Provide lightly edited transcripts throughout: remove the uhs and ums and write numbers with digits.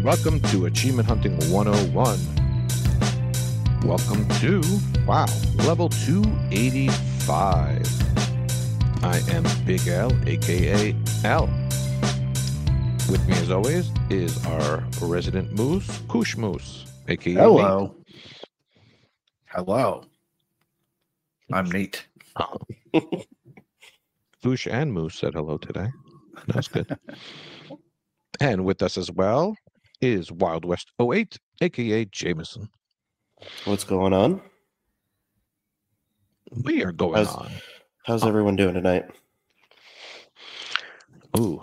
welcome to Achievement Hunting 101. Welcome to, level 285. I am Big L, aka L. With me, as always, is our resident moose, KooshMoose, aka Hello. Nate. Hello. I'm Nate. Koosh and Moose said hello today. That's good. And with us as well is Wildwest 08, aka Jameson. What's going on? We are going on. How's everyone doing tonight? Ooh,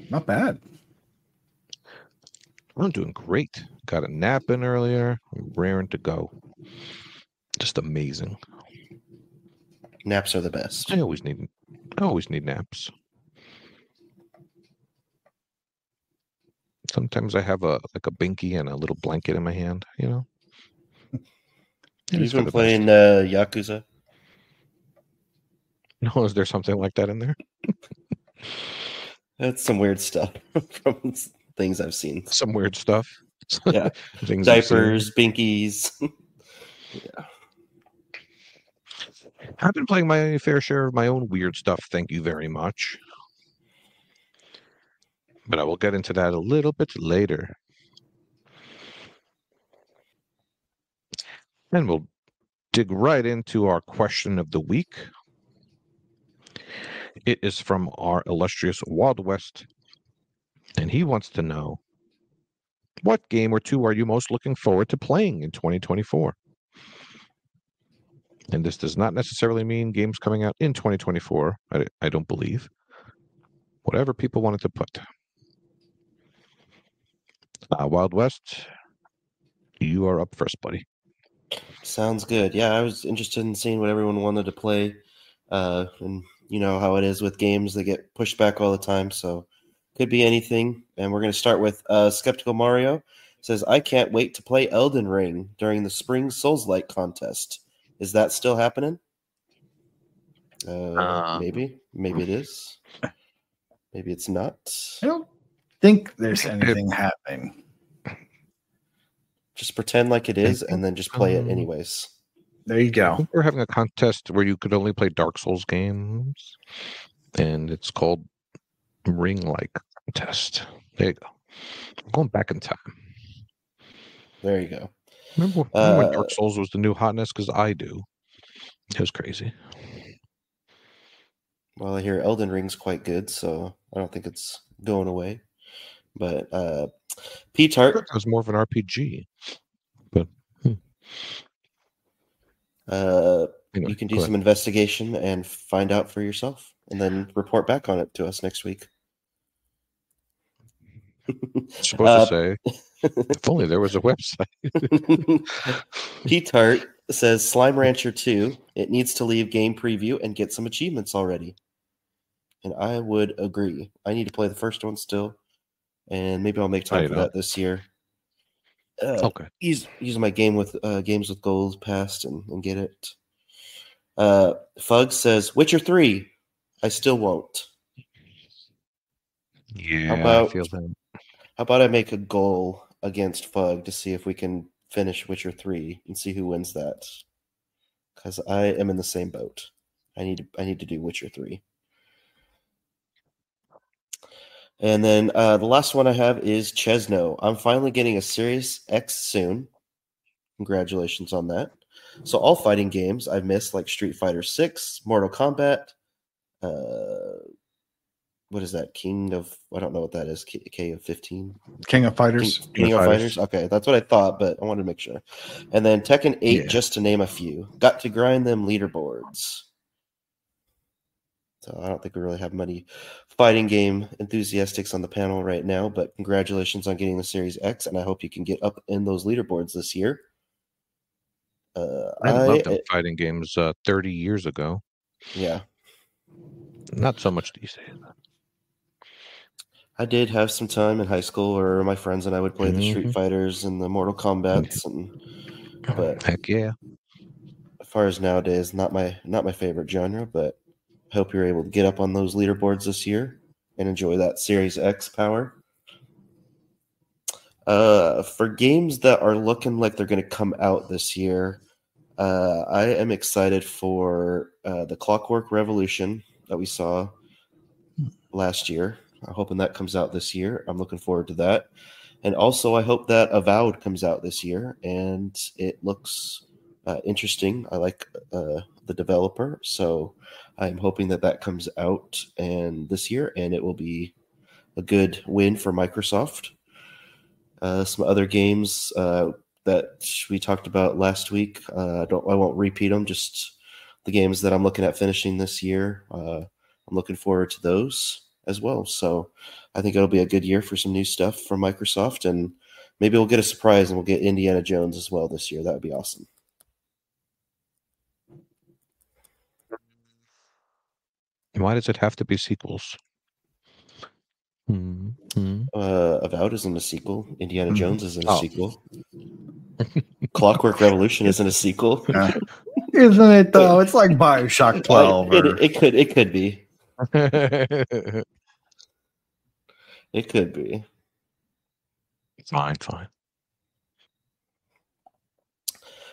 Not bad. I'm doing great. Got a nap in earlier. I'm raring to go. Just amazing. Naps are the best. I always need naps. Sometimes I have a binky and a little blanket in my hand, you know. You've been playing Yakuza? No, is there something like that in there? That's some weird stuff from things I've seen. Some weird stuff. Yeah. Things Diapers, binkies. Yeah. I've been playing my fair share of my own weird stuff. Thank you very much. But I will get into that a little bit later. And we'll dig right into our question of the week. It is from our illustrious Wild West. And he wants to know, what game or two are you most looking forward to playing in 2024? And this does not necessarily mean games coming out in 2024. I don't believe. Whatever people wanted to put. Wild West, you are up first, buddy. Sounds good. Yeah, I was interested in seeing what everyone wanted to play. And you know how it is with games, they get pushed back all the time. So could be anything. And we're going to start with Skeptical Mario. Says, I can't wait to play Elden Ring during the Spring Souls-like contest. Is that still happening? Maybe. Maybe it is. Maybe it's not. I don't think there's anything happening. Just pretend like it is and then just play it anyways. There you I go. think we're having a contest where you could only play Dark Souls games. And it's called Ring-like Contest. There you go. I'm going back in time. There you go. Remember when Dark Souls was the new hotness? Because I do. It was crazy. Well, I hear Elden Ring's quite good, so I don't think it's going away. But P-Tart... It was more of an RPG. But anyway, you can do some investigation and find out for yourself, and then report back on it to us next week. Supposed to say, if only there was a website. P-Tart says, Slime Rancher 2, it needs to leave game preview and get some achievements already. And I would agree. I need to play the first one still, and maybe I'll make time for that this year. Okay. Use my game with games with gold pass and get it. Fug says, Witcher 3, I still won't. Yeah, I feel that. How about I make a goal against Fug to see if we can finish Witcher 3 and see who wins that? Because I am in the same boat. I need to do Witcher 3. And then the last one I have is Chesno. I'm finally getting a Series X soon. Congratulations on that. So all fighting games I've missed, like Street Fighter 6, Mortal Kombat, what is that? King of... I don't know what that is. K of 15? King of Fighters. King of Fighters? Okay, that's what I thought, but I wanted to make sure. And then Tekken 8, just to name a few. Got to grind them leaderboards. So I don't think we really have many fighting game enthusiasts on the panel right now, but congratulations on getting the Series X, and I hope you can get up in those leaderboards this year. I loved them fighting games 30 years ago. Yeah. Not so much these days. I did have some time in high school where my friends and I would play the Street Fighters and the Mortal Kombats, but heck yeah. As far as nowadays, not my favorite genre, but I hope you're able to get up on those leaderboards this year and enjoy that Series X power. For games that are looking like they're going to come out this year, I am excited for the Clockwork Revolution that we saw last year. I'm hoping that comes out this year. I'm looking forward to that. And also, I hope that Avowed comes out this year, and it looks interesting. I like the developer, so I'm hoping that that comes out and this year, and it will be a good win for Microsoft. Some other games that we talked about last week. I won't repeat them. Just the games that I'm looking at finishing this year. I'm looking forward to those as well. So I think it'll be a good year for some new stuff from Microsoft, and maybe we'll get a surprise and we'll get Indiana Jones as well this year. That would be awesome. Why does it have to be sequels? Avowed isn't a sequel. Indiana Mhm. Jones isn't a Oh. sequel. Clockwork Revolution isn't a sequel. Isn't it though? It's like Bioshock 12. It could be. It could be. Fine.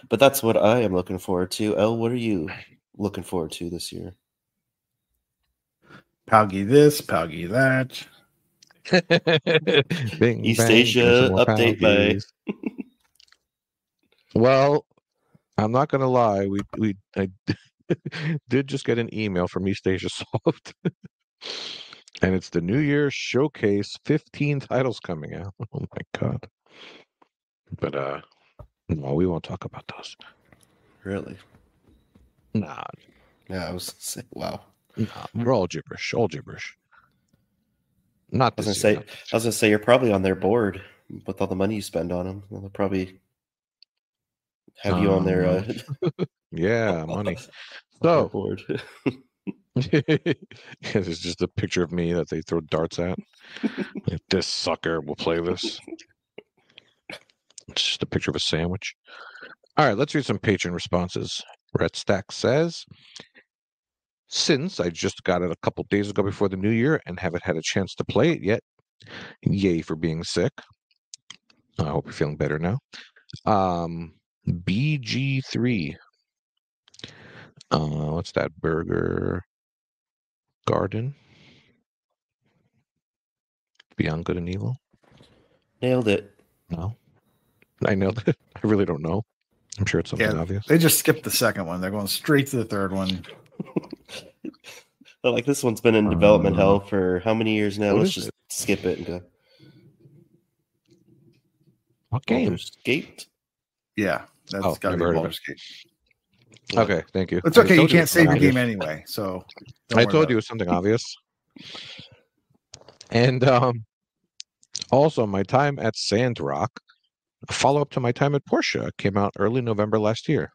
But that's what I am looking forward to. Elle, what are you looking forward to this year? Palgy this, Palgy that. Bing, East bang, Asia give me some more update by- Palgies. Well, I'm not gonna lie. I did just get an email from East Asia Soft, and it's the New Year Showcase. 15 titles coming out. Oh my god! But no, we won't talk about those. Really? Nah, Yeah, I was saying, wow. we're all gibberish. All gibberish. Not I was this gonna year, say you're probably on their board with all the money you spend on them. They'll probably have you on their yeah, money. their So board. it's just a picture of me that they throw darts at. Like, this sucker will play this. It's just a picture of a sandwich. All right, let's read some patron responses. Red Stack says, since I just got it a couple days ago before the new year and haven't had a chance to play it yet, yay for being sick. I hope you're feeling better now. BG3. What's that? Burger Garden? Beyond Good and Evil? Nailed it. No. I nailed it. I really don't know. I'm sure it's something obvious. They just skipped the second one. They're going straight to the third one. Like this one's been in development hell for how many years now? What Let's is just it? skip it and go. What game? Baldur's Gate? Yeah, that's Oh, got to be never heard of Baldur's Gate. Yeah. Okay, thank you. It's I okay. You told can't it's save your obvious. game anyway. So I told you it was something obvious. And also, my time at Sandrock, a follow-up to my time at Porsche, came out early November last year.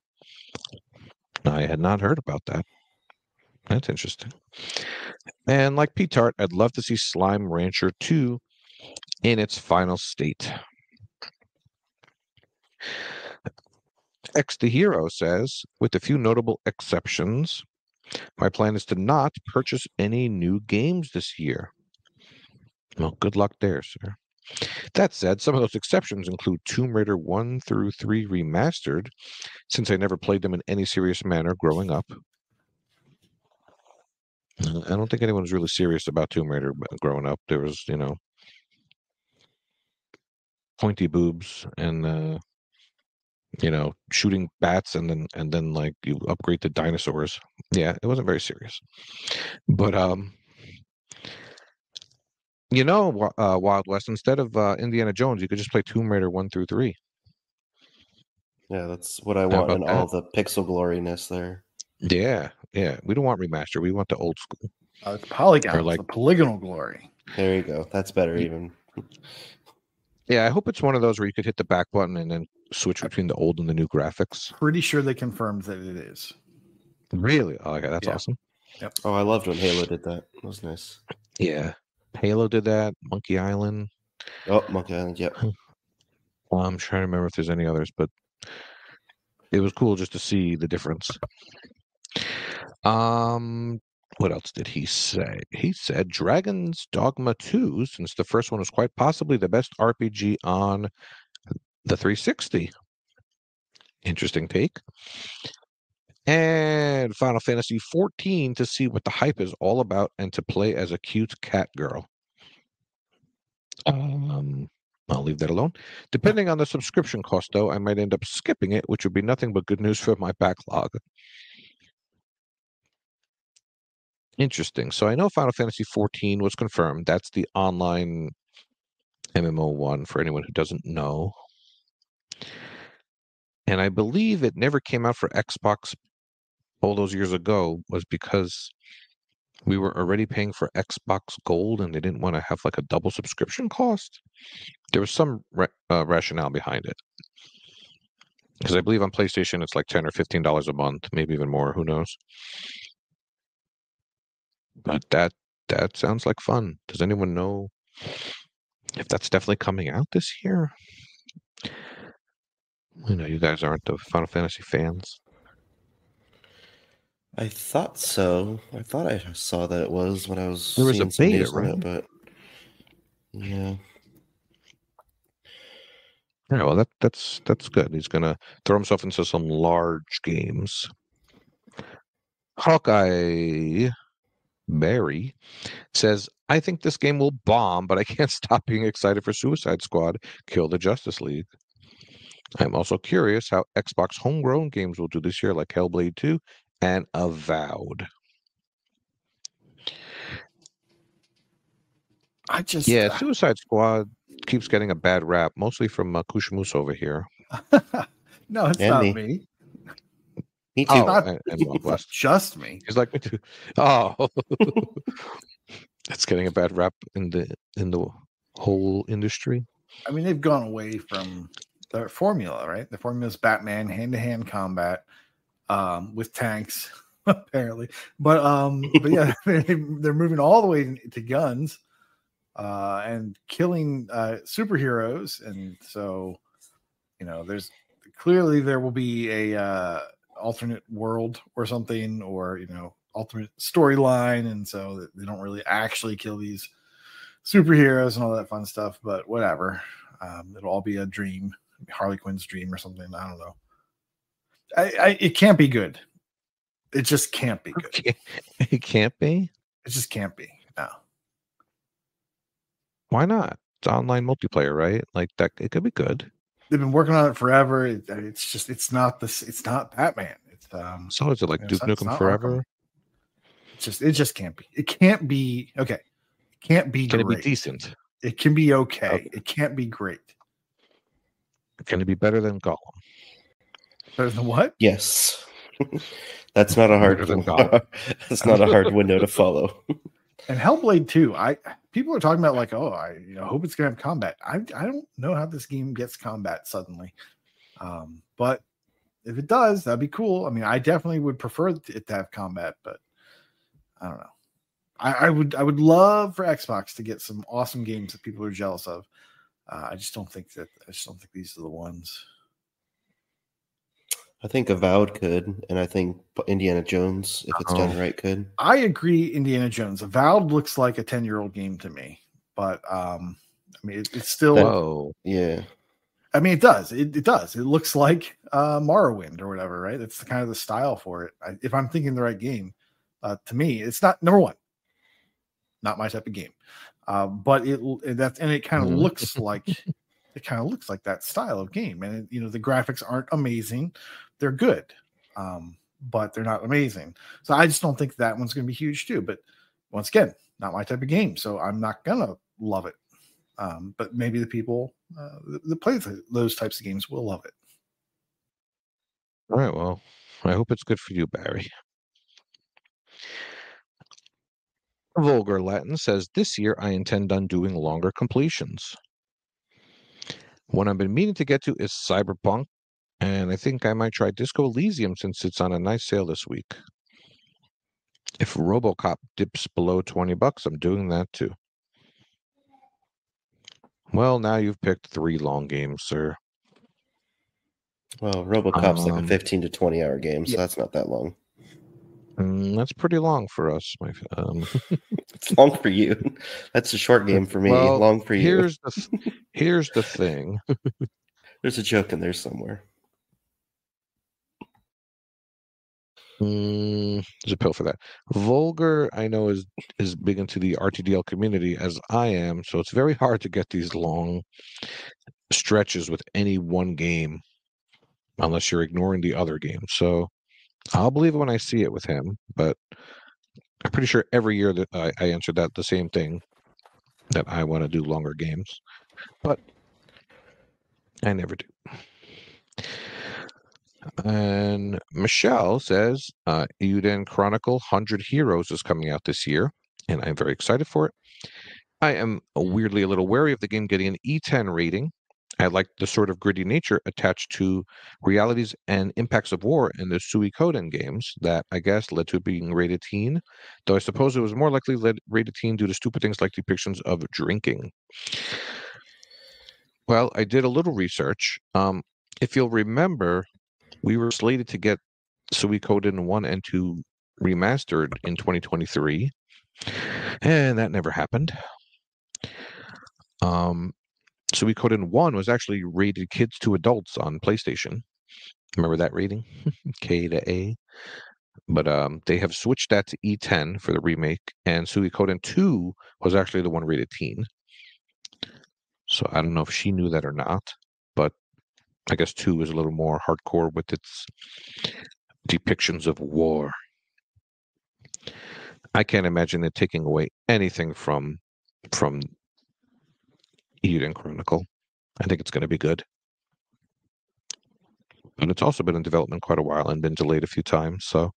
I had not heard about that. That's interesting. And like P-Tart, I'd love to see Slime Rancher 2 in its final state. X the Hero says, with a few notable exceptions, my plan is to not purchase any new games this year. Well, good luck there, sir. That said, some of those exceptions include Tomb Raider 1 through 3 Remastered, since I never played them in any serious manner growing up. I don't think anyone was really serious about Tomb Raider growing up. There was, pointy boobs and shooting bats and then like you upgrade to dinosaurs. Yeah, it wasn't very serious. But Wild West, instead of Indiana Jones, you could just play Tomb Raider 1 through 3. Yeah, that's what I want about in all the pixel gloriness there. Yeah. We don't want remaster. We want the old school. It's polygons, Or like- the polygonal glory. There you go. That's better even. Yeah, I hope it's one of those where you could hit the back button and then switch between the old and the new graphics. Pretty sure they confirmed that it is. Really? Oh, okay, that's Yeah. awesome. Oh, I loved when Halo did that. That was nice. Yeah. Halo did that. Monkey Island. Oh, Monkey Island, yep. Well, I'm trying to remember if there's any others, but it was cool just to see the difference. What else did he say? He said Dragon's Dogma 2, since the first one was quite possibly the best RPG on the 360. Interesting take. And Final Fantasy 14 to see what the hype is all about and to play as a cute cat girl. I'll leave that alone. Depending on the subscription cost, though, I might end up skipping it, which would be nothing but good news for my backlog. Interesting. So I know Final Fantasy 14 was confirmed. That's the online MMO one for anyone who doesn't know. And I believe it never came out for Xbox all those years ago was because we were already paying for Xbox Gold and they didn't want to have like a double subscription cost. There was some rationale behind it. Because I believe on PlayStation it's like $10 or $15 a month, maybe even more, who knows. But that sounds like fun. Does anyone know if that's definitely coming out this year? I know you guys aren't the Final Fantasy fans. I thought so. I thought I saw that it was when I was There was seeing a some beta, news on right? it, but yeah. Yeah, well, that's good. He's gonna throw himself into some large games. Hawkeye Barry says, I think this game will bomb, but I can't stop being excited for Suicide Squad, Kill the Justice League. I'm also curious how Xbox homegrown games will do this year, like Hellblade 2 and Avowed. Yeah, Suicide Squad keeps getting a bad rap, mostly from KooshMoose over here. No, it's And not me. Me too. Oh, not- and Wildwest. Just me. He's like me too. Oh, that's getting a bad rap in the whole industry. I mean, they've gone away from the formula, right? The formula is Batman hand-to-hand combat with tanks, apparently. But yeah, they're moving all the way to guns and killing superheroes, and so there's clearly there will be a alternate world or something, or alternate storyline, and so they don't really actually kill these superheroes and all that fun stuff, but whatever. It'll all be a dream, Harley Quinn's dream or something. I don't know. It can't be good. It just can't be good. It can't be? It just can't be. No. Why not? It's online multiplayer, right? Like that, it could be good. They've been working on it forever. It's not Batman. It's So is it like Duke Nukem Forever? It just can't be. It can't be okay. It can't be Can great. it be decent? It can be okay. It can't be great. Can it be better than Gollum? Better than what? Yes. That's not a hard that's not a hard window to follow. And Hellblade 2, people are talking about like, oh, I hope it's gonna have combat. I don't know how this game gets combat suddenly. But if it does, that'd be cool. I mean, I definitely would prefer it to have combat, but I don't know. I would love for Xbox to get some awesome games that people are jealous of. I just don't think these are the ones. I think Avowed could, and I think Indiana Jones, if it's done right, could. I agree. Indiana Jones. Avowed looks like a 10-year-old game to me, but I mean, it's still. Yeah. I mean, it does. It does. It looks like Morrowind or whatever, right? It's kind of the style for it. If I'm thinking the right game, to me, it's not number one. Not my type of game, but it kind of looks like that style of game, and the graphics aren't amazing; they're good, but they're not amazing. So I just don't think that one's going to be huge too. But once again, not my type of game, so I'm not gonna love it. But maybe the people that play those types of games will love it. All right. Well, I hope it's good for you, Barry. Vulgar Latin says, this year I intend on doing longer completions. One I've been meaning to get to is Cyberpunk, and I think I might try Disco Elysium since it's on a nice sale this week. If RoboCop dips below $20, I'm doing that too. Well, now you've picked 3 long games, sir. Well, RoboCop's like a 15 to 20 hour game, so that's not that long. That's pretty long for us. It's long for you. That's a short game for me. Well, long for you. Here's the thing. There's a joke in there somewhere. There's a pill for that. Vulgar, I know, is big into the RTDL community as I am, so it's very hard to get these long stretches with any one game unless you're ignoring the other games. So I'll believe it when I see it with him, but I'm pretty sure every year that I answer that the same thing, that I want to do longer games, but I never do. And Michelle says, Euden Chronicle 100 Heroes is coming out this year, and I'm very excited for it. I am weirdly a little wary of the game getting an E10 rating. I like the sort of gritty nature attached to realities and impacts of war in the Suikoden games that I guess led to it being rated teen, though I suppose it was more likely rated teen due to stupid things like depictions of drinking. Well, I did a little research. If you'll remember, we were slated to get Suikoden 1 and 2 remastered in 2023, and that never happened. Suikoden 1 was actually rated kids to adults on PlayStation. Remember that rating? K to A. But they have switched that to E10 for the remake, and Suikoden 2 was actually the one rated teen. So I don't know if she knew that or not, but I guess 2 is a little more hardcore with its depictions of war. I can't imagine it taking away anything from Euden Chronicle. I think it's going to be good. And it's also been in development quite a while and been delayed a few times, so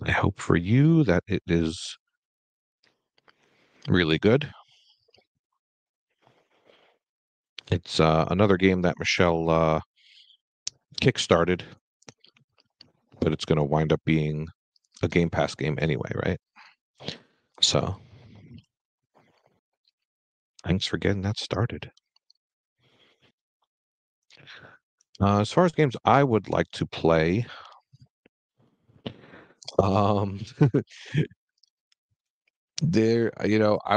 I hope for you that it is really good. It's another game that Michelle kickstarted, but it's going to wind up being a Game Pass game anyway, right? So, thanks for getting that started. As far as games I would like to play, I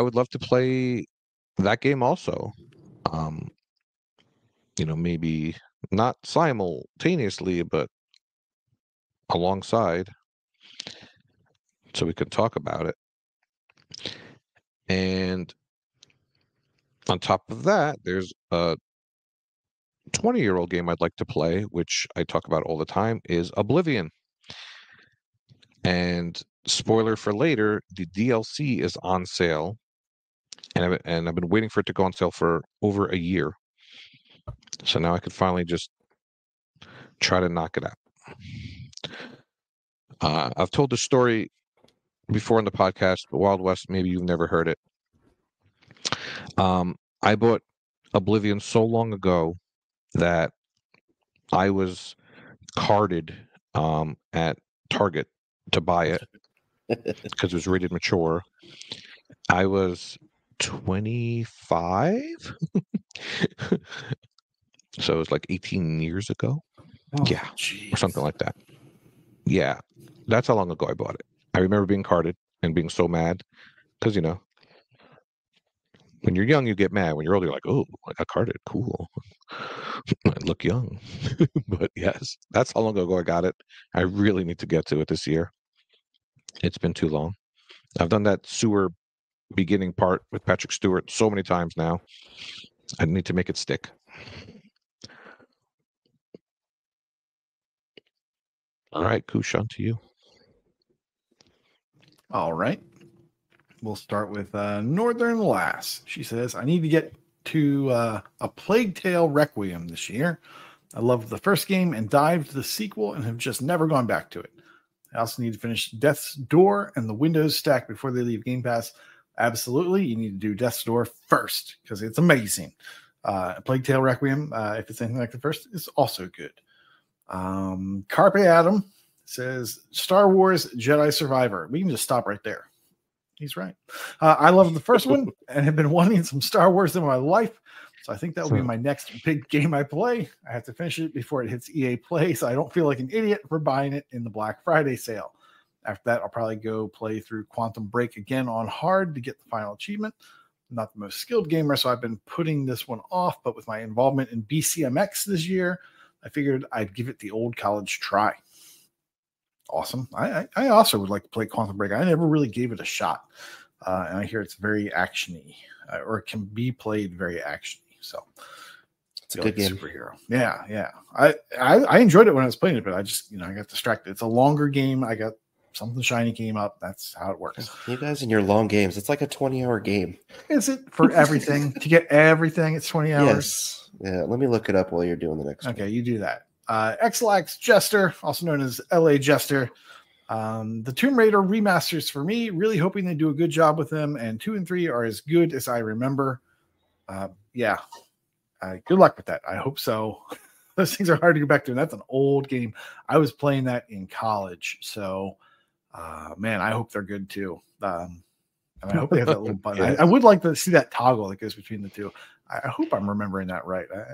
would love to play that game also. Maybe not simultaneously, but alongside, so we could talk about it. And on top of that, there's a 20-year-old game I'd like to play, which I talk about all the time, is Oblivion. And spoiler for later, the DLC is on sale, and I've been waiting for it to go on sale for over a year. So now I could finally just try to knock it out. I've told the story before in the podcast, but Wild West, maybe you've never heard it. I bought Oblivion so long ago that I was carded at Target to buy it because it was rated mature. I was 25, so it was like 18 years ago. Yeah, geez. or something like that. Yeah, that's how long ago I bought it. I remember being carded and being so mad because, when you're young, you get mad. When you're older, you're like, oh, I got carded. Cool. I look young. But yes, that's how long ago I got it. I really need to get to it this year. It's been too long. I've done that sewer beginning part with Patrick Stewart so many times now. I need to make it stick. All right, Koosh, on to you. All right. We'll start with Northern Lass. She says, I need to get to A Plague Tale Requiem this year. I loved the first game and dived the sequel and have just never gone back to it. I also need to finish Death's Door and the Windows Stack before they leave Game Pass. Absolutely, you need to do Death's Door first because it's amazing. Plague Tale Requiem, if it's anything like the first, is also good. Carpe Adam says, Star Wars Jedi Survivor. We can just stop right there. He's right. I love the first one and have been wanting some Star Wars in my life. So I think that will be my next big game I play. I have to finish it before it hits EA Play, so I don't feel like an idiot for buying it in the Black Friday sale. After that, I'll probably go play through Quantum Break again on hard to get the final achievement. I'm not the most skilled gamer, so I've been putting this one off, but with my involvement in BCMX this year, I figured I'd give it the old college try. Awesome. I also would like to play Quantum Break. I never really gave it a shot. And I hear it's very actiony, or it can be played very actiony. So it's a good game. Superhero. Yeah. I enjoyed it when I was playing it, but I just, I got distracted. It's a longer game. I got something shiny came up. That's how it works. You guys and your long games. It's like a 20-hour game. Is it for everything? To get everything, it's 20 hours? Yes. Yeah, let me look it up while you're doing the next one. Okay, you do that. Xlax Jester, also known as LA Jester. The Tomb Raider remasters for me, really hoping they do a good job with them, and 2 and 3 are as good as I remember. Good luck with that. I hope so. Those things are hard to go back to, and that's an old game. I was playing that in college, so man, I hope they're good too. And I hope they have that little button. Yeah. I would like to see that toggle that goes between the two. I hope I'm remembering that right. I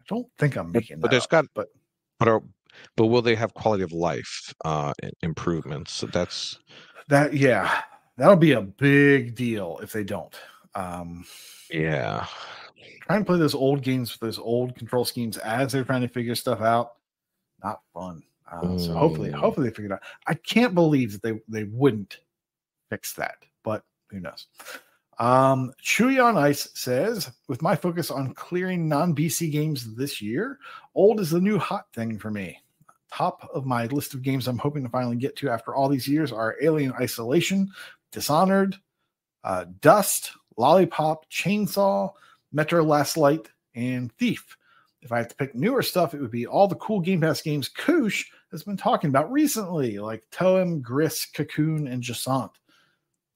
don't think I'm making but that there's up, got but will they have quality of life improvements? So that's that'll be a big deal if they don't. yeah. Trying to play those old games with those old control schemes as they're trying to figure stuff out, not fun. So hopefully they figure it out. I can't believe that they wouldn't fix that, but who knows? Chewy on Ice says, with my focus on clearing non-BC games this year, old is the new hot thing for me. Top of my list of games I'm hoping to finally get to after all these years are Alien Isolation, Dishonored, Dust, Lollipop, Chainsaw, Metro Last Light, and Thief. If I have to pick newer stuff, it would be all the cool Game Pass games Koosh has been talking about recently, like Toem, Gris, Cocoon, and Jasant.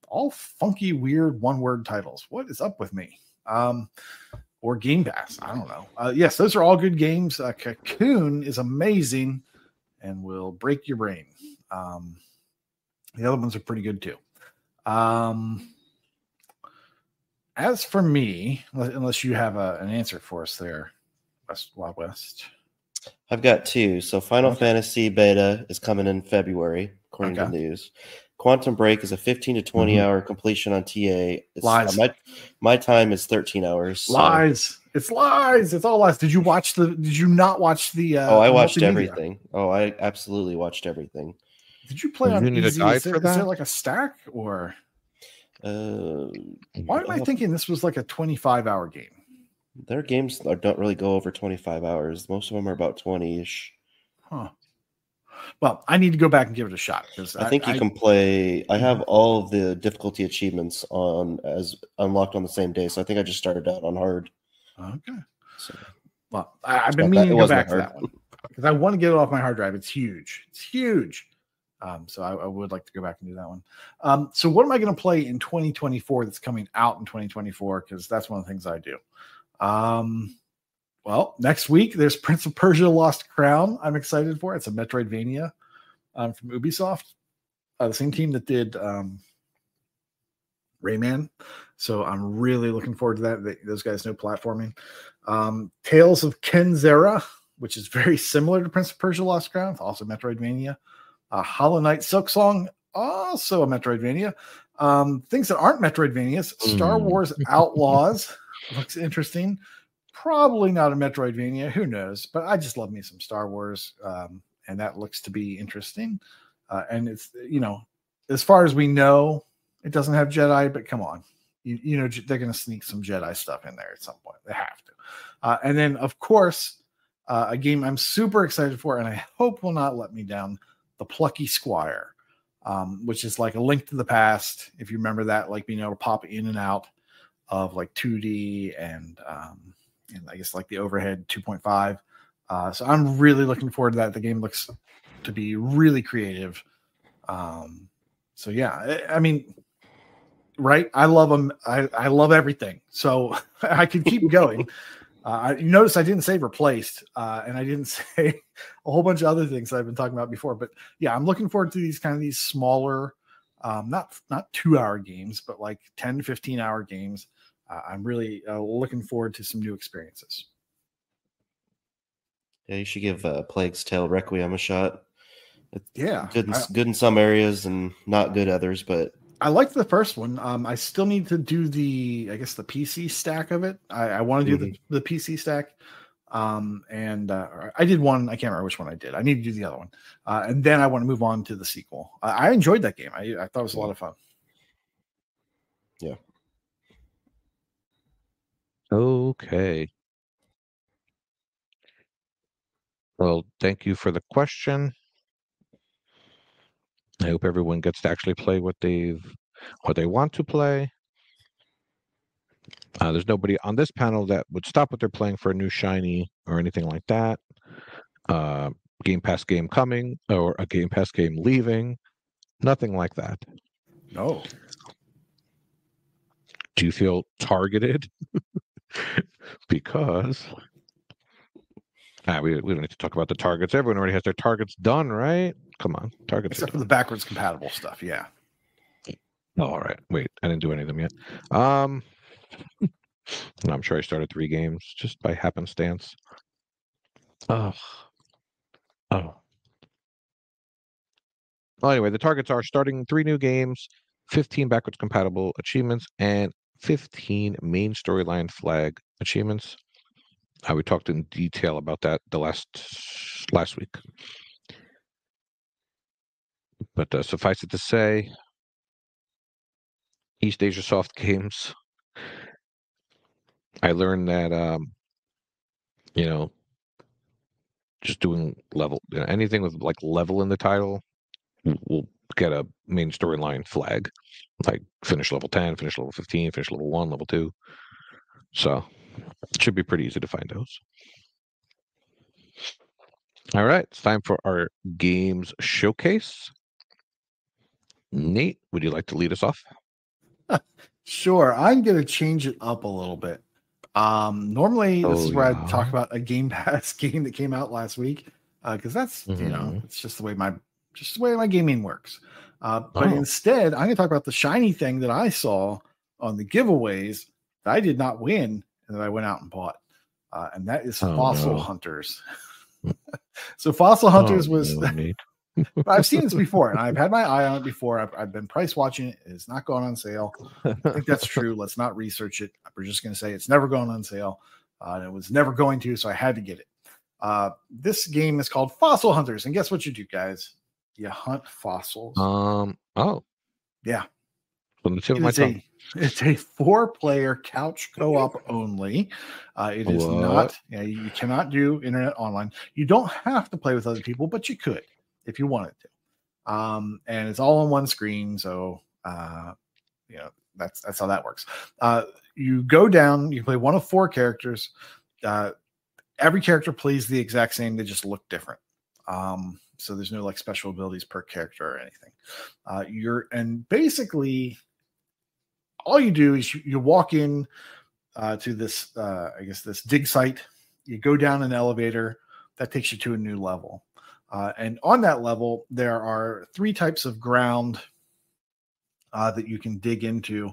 All funky, weird one-word titles. What is up with me? Or Game Pass. I don't know. Yes, those are all good games. Cocoon is amazing and will break your brain. The other ones are pretty good too. As for me, unless you have an answer for us there, Wild West. I've got 2. So Final Fantasy Beta is coming in February, according to news. Quantum Break is a 15 to 20 hour completion on TA. Lies. My time is 13 hours. So. Lies. It's lies. It's all lies. Did you not watch the I watched everything. Oh, I absolutely watched everything. Did you play on you need easy? a guide Is there like a stack or why am I thinking this was like a 25-hour game? Their games don't really go over 25 hours. Most of them are about 20-ish. Huh. Well, I need to go back and give it a shot because I think you can play. I have all of the difficulty achievements as unlocked on the same day, so I think I just started out on hard. Okay. So, well, I've been meaning to go back to that one because I want to get it off my hard drive. It's huge. It's huge. So I would like to go back and do that one. So what am I going to play in 2024 that's coming out in 2024? Because that's one of the things I do. Well, next week there's Prince of Persia: Lost Crown. I'm excited for it. It's a Metroidvania from Ubisoft, the same team that did Rayman. So I'm really looking forward to that. Those guys know platforming. Tales of Kenzera, which is very similar to Prince of Persia: Lost Crown, also Metroidvania. Hollow Knight Silksong, also a Metroidvania. Things that aren't Metroidvanias. Star Wars Outlaws looks interesting. Probably not a Metroidvania. Who knows? But I just love me some Star Wars, and that looks to be interesting. And it's, as far as we know, it doesn't have Jedi, but come on. They're going to sneak some Jedi stuff in there at some point. They have to. And then, of course, a game I'm super excited for, and I hope will not let me down, The Plucky Squire, which is like a Link to the Past. If you remember that, like being able to pop in and out of like 2D and I guess like the overhead 2.5. So I'm really looking forward to that. The game looks to be really creative. So yeah, I mean, right? I love them. I love everything. So I could keep going. You notice I didn't say replaced, and I didn't say a whole bunch of other things that I've been talking about before. But yeah, I'm looking forward to these smaller, not 2-hour games, but like 10 to 15-hour games. I'm really looking forward to some new experiences. Yeah, you should give Plague's Tale Requiem a shot. It's Yeah, good in some areas and not good others, but I liked the first one. I still need to do the PC stack of it. I want to do the PC stack. And I did one. I can't remember which one I did. I need to do the other one. And then I want to move on to the sequel. I enjoyed that game. I thought it was a lot of fun. Yeah. Okay. Well, thank you for the question. I hope everyone gets to actually play what they want to play. There's nobody on this panel that would stop what they're playing for a new shiny or anything like that. Game Pass game coming or a Game Pass game leaving. Nothing like that. No. Do you feel targeted? Because we don't need to talk about the targets. Everyone already has their targets done, right? Come on, targets. Except for the backwards compatible stuff, yeah. Oh, all right. Wait, I didn't do any of them yet. I'm sure I started 3 games just by happenstance. Oh. Well, anyway, the targets are starting 3 new games, 15 backwards compatible achievements, and 15 main storyline flag achievements. We talked in detail about that the last week. But suffice it to say, East Asia Soft Games, I learned that, just doing level, anything with like level in the title will get a main storyline flag. Like finish level 10, finish level 15, finish level 1, level 2. So it should be pretty easy to find those. All right, it's time for our games showcase. Nate, would you like to lead us off? Sure. I'm going to change it up a little bit. Normally, this is where I talk about a Game Pass game that came out last week, because that's it's just the way my gaming works. But instead, I'm going to talk about the shiny thing that I saw on the giveaways that I did not win and that I went out and bought, and that is Fossil Hunters. So Fossil Hunters was. I've seen this before, and I've had my eye on it before. I've been price watching it. It's not going on sale. I think that's true. Let's not research it. We're just going to say it's never going on sale. And it was never going to, so I had to get it. This game is called Fossil Hunters, and guess what you do, guys? You hunt fossils. Yeah. From the tip of my tongue. It's a 4-player couch co-op only. It is not. You cannot do internet online. You don't have to play with other people, but you could if you wanted to. And it's all on one screen, so that's how that works. You go down, you play one of 4 characters. Every character plays the exact same, they just look different. So there's no like special abilities per character or anything. And basically all you do is you walk in to this this dig site. You go down an elevator that takes you to a new level. And on that level, there are 3 types of ground that you can dig into.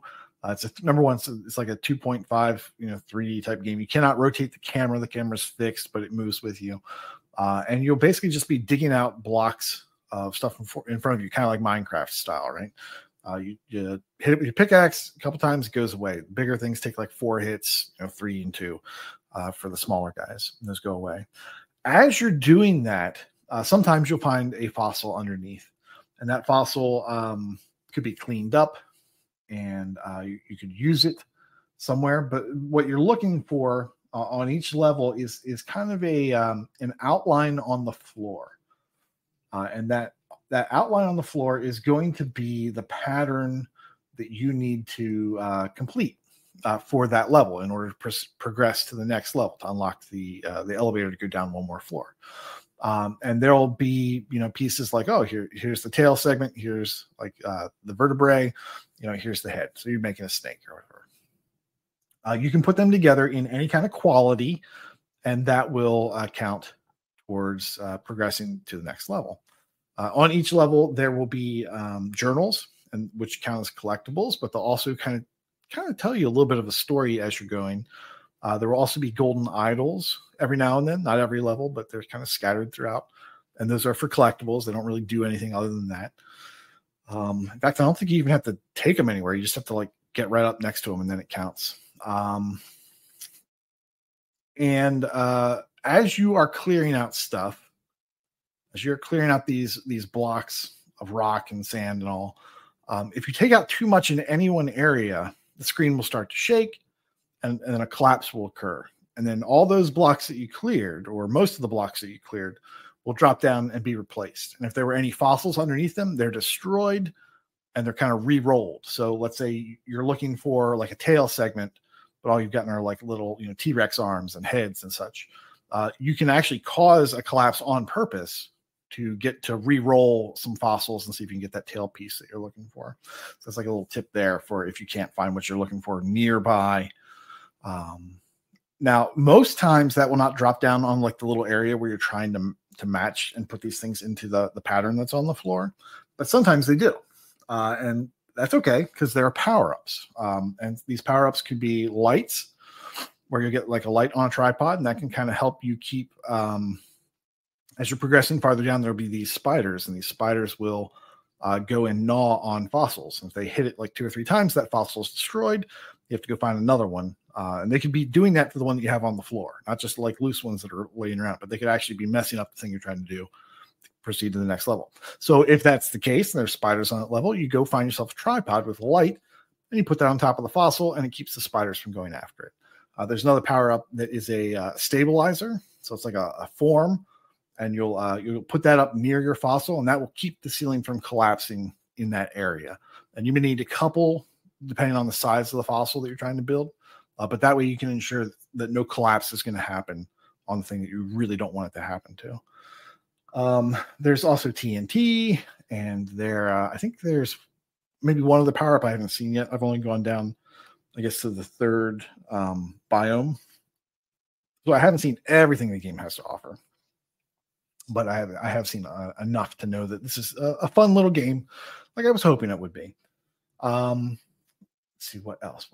Number one, so it's like a 2.5, 3D type game. You cannot rotate the camera. The camera's fixed, but it moves with you. And you'll basically just be digging out blocks of stuff in front of you, kind of like Minecraft style, right? You hit it with your pickaxe a couple times, it goes away. Bigger things take like 4 hits, 3 and 2 for the smaller guys. And those go away. As you're doing that, sometimes you'll find a fossil underneath, and that fossil could be cleaned up, and you could use it somewhere. But what you're looking for on each level is kind of an outline on the floor, and that outline on the floor is going to be the pattern that you need to complete for that level in order to progress to the next level, to unlock the elevator to go down one more floor. And there'll be, pieces like, here's the tail segment. Here's like the vertebrae, here's the head. So you're making a snake or whatever. You can put them together in any kind of quality, and that will count towards progressing to the next level. On each level, there will be journals, and which count as collectibles, but they'll also kind kind of tell you a little bit of a story as you're going. There will also be golden idols every now and then, not every level, but they're kind of scattered throughout. And those are for collectibles. They don't really do anything other than that. In fact, I don't think you even have to take them anywhere. You just have to like get right up next to them and then it counts. As you are clearing out stuff, as you're clearing out these blocks of rock and sand and all, if you take out too much in any one area, the screen will start to shake and then a collapse will occur. And then all those blocks that you cleared, or most of the blocks that you cleared, will drop down and be replaced. And if there were any fossils underneath them, they're destroyed and they're kind of re-rolled. So let's say you're looking for like a tail segment, but all you've gotten are like little, T-Rex arms and heads and such. You can actually cause a collapse on purpose to get to re-roll some fossils and see if you can get that tail piece that you're looking for. So that's like a little tip there for if you can't find what you're looking for nearby. Now, most times that will not drop down on like the little area where you're trying to match and put these things into the pattern that's on the floor, but sometimes they do. And that's okay because there are power-ups. And these power-ups could be lights where you get like a light on a tripod, and that can kind of help you keep, as you're progressing farther down, there'll be these spiders, and these spiders will go and gnaw on fossils. And if they hit it like 2 or 3 times, that fossil is destroyed. You have to go find another one. And they could be doing that for the one that you have on the floor, not just like loose ones that are laying around, but they could actually be messing up the thing you're trying to do to proceed to the next level. So if that's the case, and there's spiders on that level, you go find yourself a tripod with a light, and you put that on top of the fossil, and it keeps the spiders from going after it. There's another power up that is a stabilizer. So it's like a form, and you'll put that up near your fossil, and that will keep the ceiling from collapsing in that area. And you may need a couple, depending on the size of the fossil that you're trying to build. But that way you can ensure that no collapse is going to happen on the thing that you really don't want it to happen to. There's also TNT, and I think there's maybe one other power up I haven't seen yet. I've only gone down, I guess, to the 3rd biome. So I haven't seen everything the game has to offer, but I have seen enough to know that this is a fun little game, like I was hoping it would be. Let's see what else.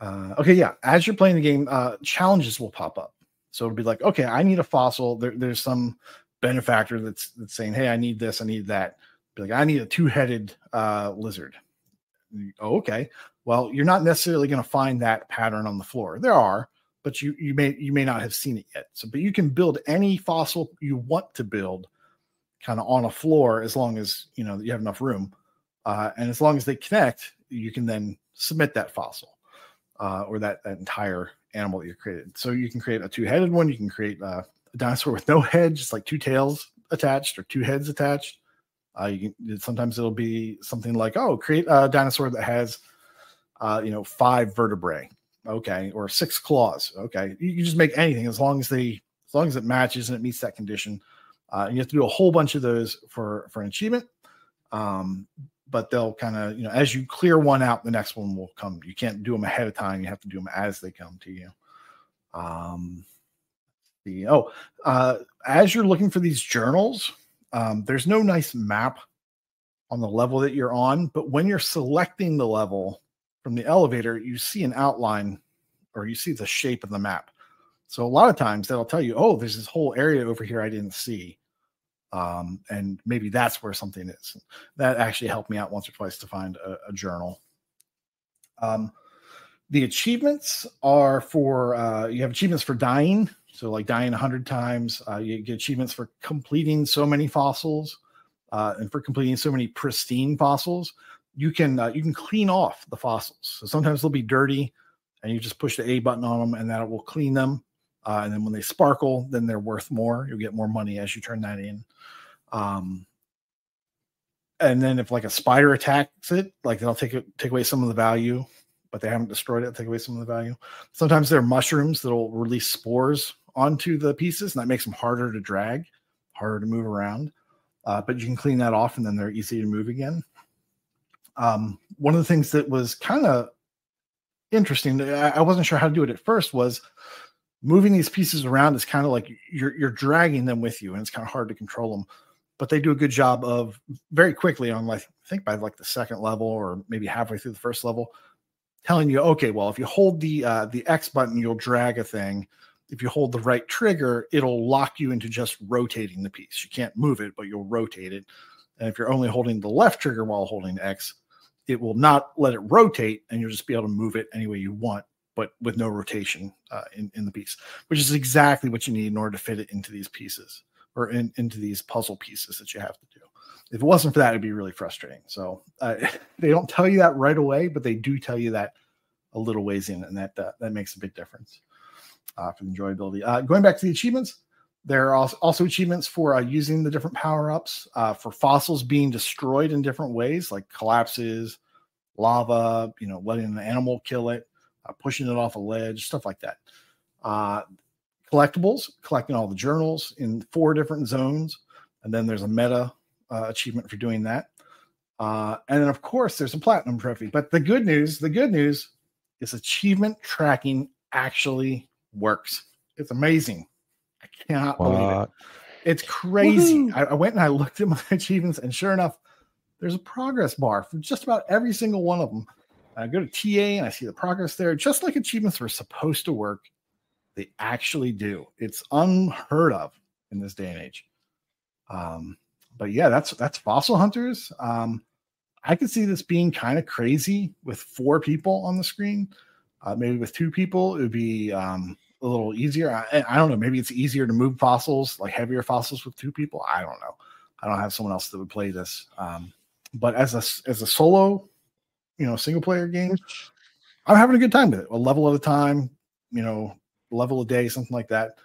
Okay, yeah. As you're playing the game, challenges will pop up. So it'll be like, okay, I need a fossil. There's some benefactor that's saying, hey, I need this, I need that. Be like, I need a 2-headed lizard. Oh, okay. Well, you're not necessarily going to find that pattern on the floor. There are, but you may not have seen it yet. So, but you can build any fossil you want to build kind of on a floor, as long as you have enough room, and as long as they connect, you can then submit that fossil or that entire animal that you created. So you can create a 2-headed one. You can create a dinosaur with no head, just like 2 tails attached or 2 heads attached. Sometimes it'll be something like, create a dinosaur that has 5 vertebrae, okay, or 6 claws, okay. You just make anything as long as it matches and it meets that condition. And you have to do a whole bunch of those for an achievement. But they'll kind of, as you clear one out, the next one will come. You can't do them ahead of time. You have to do them as they come to you. As you're looking for these journals, there's no nice map on the level that you're on. But when you're selecting the level from the elevator, you see an outline, or you see the shape of the map. So a lot of times that'll tell you, there's this whole area over here I didn't see. And maybe that's where something is. That actually helped me out once or twice to find a journal. The achievements are for, you have achievements for dying. So like dying 100 times, you get achievements for completing so many fossils, and for completing so many pristine fossils. You can clean off the fossils. So sometimes they'll be dirty, and you just push the A button on them, and that will clean them. And then when they sparkle, then they're worth more. You'll get more money as you turn that in. And then if like a spider attacks it, like they'll take away some of the value, but they haven't destroyed it, take away some of the value. Sometimes there are mushrooms that'll release spores onto the pieces, and that makes them harder to drag, harder to move around. But you can clean that off, and then they're easy to move again. One of the things that was kind of interesting, I wasn't sure how to do it at first, was moving these pieces around is kind of like you're dragging them with you, and it's kind of hard to control them. but they do a good job of very quickly on, like, I think by like the second level or maybe halfway through the first level, telling you, okay, well, if you hold the X button, you'll drag a thing. If you hold the right trigger, it'll lock you into just rotating the piece. You can't move it, but you'll rotate it. And if you're only holding the left trigger while holding X, it will not let it rotate, and you'll just be able to move it any way you want, but with no rotation in the piece, which is exactly what you need in order to fit it into these pieces or into these puzzle pieces that you have to do. If it wasn't for that, it'd be really frustrating. So they don't tell you that right away, but they do tell you that a little ways in, and that makes a big difference for the enjoyability. Going back to the achievements, there are also achievements for using the different power-ups, for fossils being destroyed in different ways, like collapses, lava, letting an animal kill it, pushing it off a ledge, stuff like that. Collectibles, collecting all the journals in 4 different zones, and then there's a meta achievement for doing that. And then, of course, there's a platinum trophy. But the good news is achievement tracking actually works. It's amazing. I cannot believe it. It's crazy. I went and I looked at my achievements, and sure enough, there's a progress bar for just about every single one of them. I go to TA and I see the progress there. Just like achievements were supposed to work, they actually do. It's unheard of in this day and age. But yeah, that's Fossil Hunters. I could see this being kind of crazy with 4 people on the screen. Maybe with 2 people, it would be a little easier. I don't know. Maybe it's easier to move fossils, like heavier fossils, with 2 people. I don't know. I don't have someone else that would play this. But as a solo, single player game, I'm having a good time with it. A level at a time, level a day, something like that.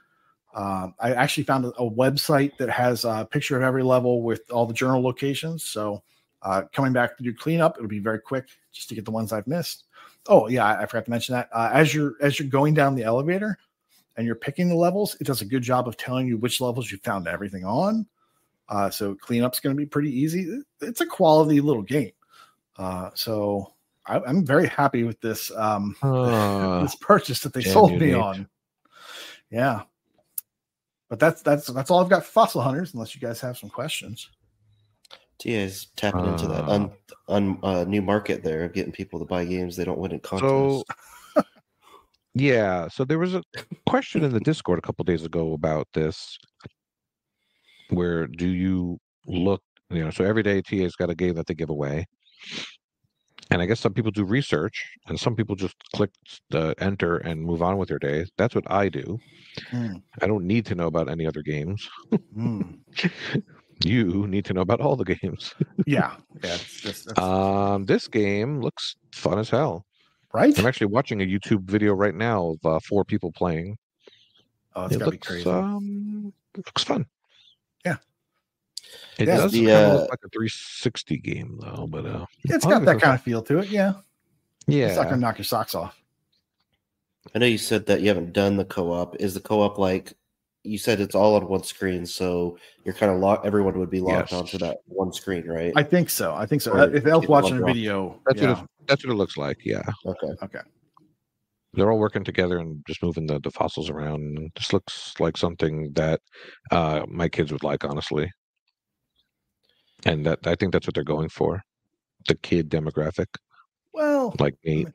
I actually found a website that has a picture of every level with all the journal locations. So coming back to do cleanup, it'll be very quick just to get the ones I've missed. Oh yeah, I forgot to mention that. As you're going down the elevator and you're picking the levels, it does a good job of telling you which levels you found everything on. So cleanup's going to be pretty easy. It's a quality little game. So I'm very happy with this this purchase that they sold me on. Yeah. But that's all I've got for Fossil Hunters, unless you guys have some questions. TA is tapping into that new market there of getting people to buy games they don't win in contests. So, yeah, so there was a question in the Discord a couple days ago about this. Where do you look? So every day TA's got a game that they give away, and I guess some people do research, and some people just click the enter and move on with their day. That's what I do. I don't need to know about any other games. You need to know about all the games. Yeah. This game looks fun as hell. Right? I'm actually watching a YouTube video right now of 4 people playing. Oh, it's gotta be crazy. It looks fun. Yeah. It does kind of look like a 360 game, though. But it's got that kind of feel to it. Yeah. Yeah. It's not going to knock your socks off. I know you said that you haven't done the co-op. Is the co-op like you said it's all on one screen, so you're kind of locked? Everyone would be locked onto that one screen, right? I think so. If Elle's watching a video, that's what it looks like. Yeah. Okay. They're all working together and just moving the fossils around. And this looks like something that my kids would like, honestly. And I think that's what they're going for, the kid demographic. Well, like me.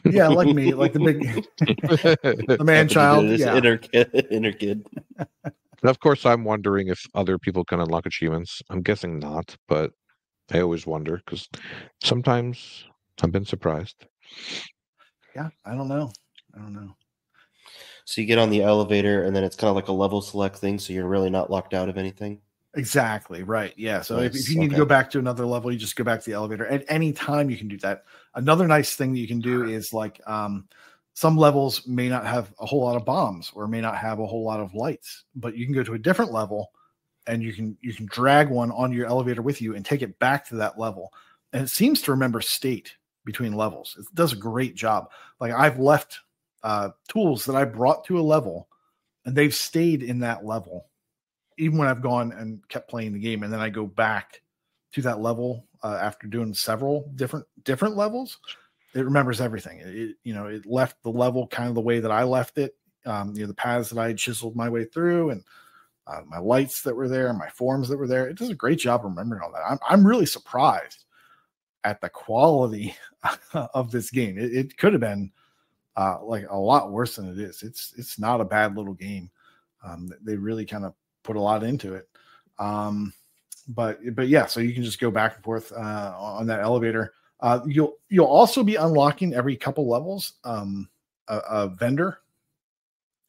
Yeah, like me, like the man child. Yeah. Inner kid. And of course, I'm wondering if other people can unlock achievements. I'm guessing not, but I always wonder because sometimes I've been surprised. Yeah, I don't know. So you get on the elevator, and then it's kind of like a level select thing, so you're really not locked out of anything. Exactly, right. Yeah. So Nice. if you need to go back to another level, you just go back to the elevator. At any time you can do that. Another nice thing that you can do is like some levels may not have a whole lot of bombs or may not have a whole lot of lights, but you can go to a different level and you can drag one on your elevator with you and take it back to that level. And it seems to remember state between levels. It does a great job. Like I've left tools that I brought to a level and they've stayed in that level even when I've gone and kept playing the game, and then I go back to that level after doing several different levels. It remembers everything. It left the level kind of the way that I left it. The paths that I had chiseled my way through, and my lights that were there, my forms that were there. It does a great job remembering all that. I'm really surprised at the quality of this game. It could have been like a lot worse than it is. It's not a bad little game. They really kind of put a lot into it. But yeah, so you can just go back and forth on that elevator. You'll also be unlocking every couple levels a vendor.